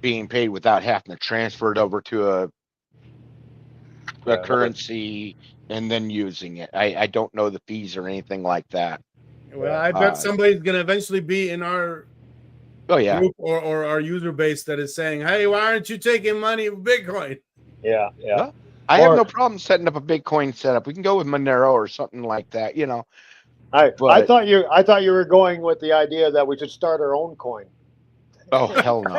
being paid without having to transfer it over to a currency and then using it. I don't know the fees or anything like that. Well, I bet somebody's going to eventually be in our group or our user base that is saying, hey, why aren't you taking money with Bitcoin? Yeah. Well, I have no problem setting up a Bitcoin setup. We can go with Monero or something like that, you know. I thought you were going with the idea that we should start our own coin. Oh, hell no.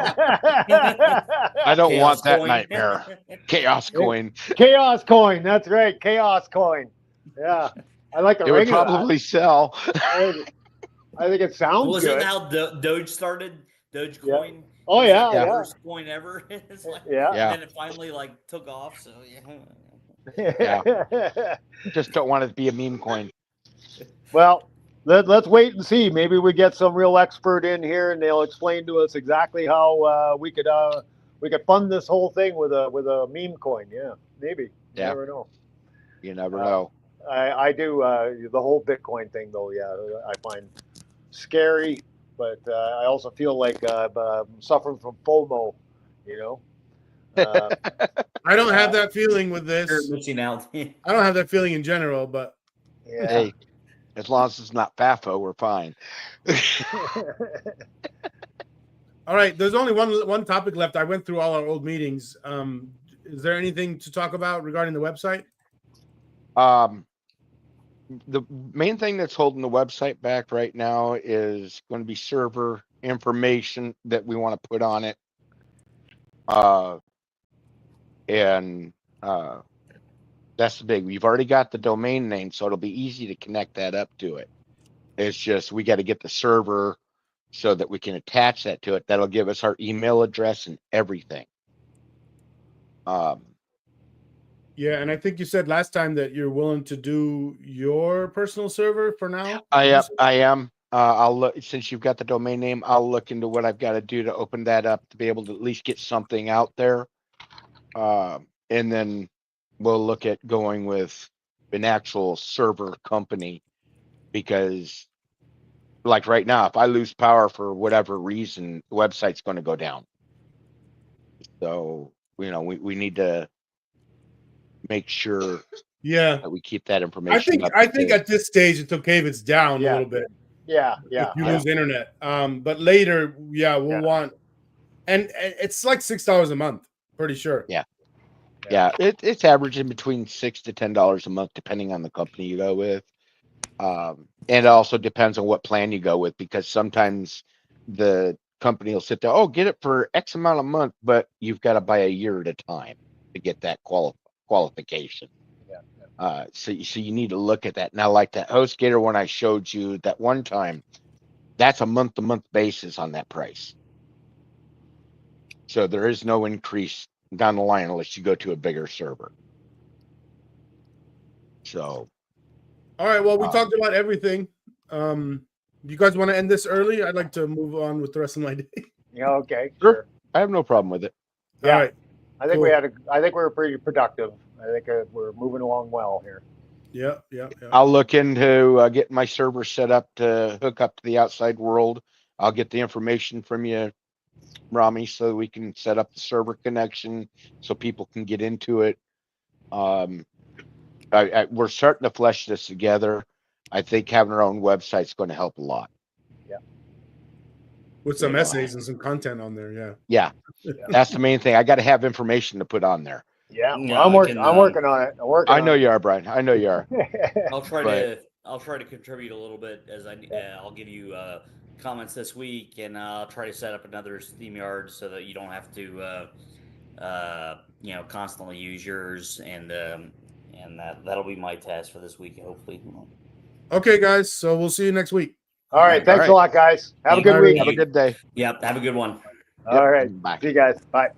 I don't Chaos want that coin. nightmare. Chaos coin. Chaos coin. That's right. Chaos coin. Yeah. I like the It ring would probably sell. I think it sounds Was good. it how Doge started? Dogecoin. Yeah. Oh, was yeah, like the yeah. first coin ever. It's like, Yeah. And then it finally like took off. So Yeah. Just don't want it to be a meme coin. Well, let's wait and see. Maybe we get some real expert in here, and they'll explain to us exactly how we could fund this whole thing with a meme coin. Yeah, maybe. Yeah. You never know. You never know. I do the whole Bitcoin thing though. Yeah, I find scary, but I also feel like I'm suffering from FOMO. You know. I don't have that feeling with this. you're missing out. I don't have that feeling in general, but Yeah. Hey, as long as it's not FAFO, we're fine. all right, there's only one topic left. I went through all our old meetings. Is there anything to talk about regarding the website? The main thing that's holding the website back right now is going to be server information that we want to put on it. That's the big. We've already got the domain name, so it'll be easy to connect that up to it. It's just we got to get the server so that we can attach that to it. That'll give us our email address and everything. Yeah, and I think you said last time that you're willing to do your personal server for now. I am. I'll look, since you've got the domain name, I'll look into what I've got to do to open that up to be able to at least get something out there. And then we'll look at going with an actual server company, because like right now, if I lose power for whatever reason, the website's going to go down. So, you know, we need to make sure that we keep that information. I think at this stage it's okay if it's down a little bit. Yeah. If you lose internet. But later, we'll want, and it's like $6 a month, pretty sure. Yeah, it's averaging between $6 to $10 a month, depending on the company you go with. And it also depends on what plan you go with, because sometimes the company will sit there, oh, get it for X amount a month, but you've got to buy a year at a time to get that qualification. So you need to look at that. Now, like that HostGator one I showed you that one time, that's a month-to-month basis on that price. So there is no increase down the line unless you go to a bigger server. So, all right. Well, we talked about everything. You guys want to end this early? I'd like to move on with the rest of my day. Yeah. Okay. Sure. I have no problem with it. Yeah. All right. I think we were pretty productive. I think we're moving along well here. Yeah. I'll look into getting my server set up to hook up to the outside world. I'll get the information from you, Rami, so we can set up the server connection so people can get into it. We're starting to flesh this together. I think having our own website is going to help a lot. With some You know. essays and some content on there. Yeah, that's the main thing. I got to have information to put on there. Yeah, No, well, I'm working on it. I know you are, Brian. I know you are. I'll try But- to contribute a little bit as I'll give you comments this week, and I'll try to set up another StreamYard so that you don't have to constantly use yours, and that'll be my task for this week, hopefully. Okay, guys. So we'll see you next week. All right. Thanks a lot, guys. Have a good week. Have a good day. Yep. Have a good one. All right. Bye. See you guys. Bye.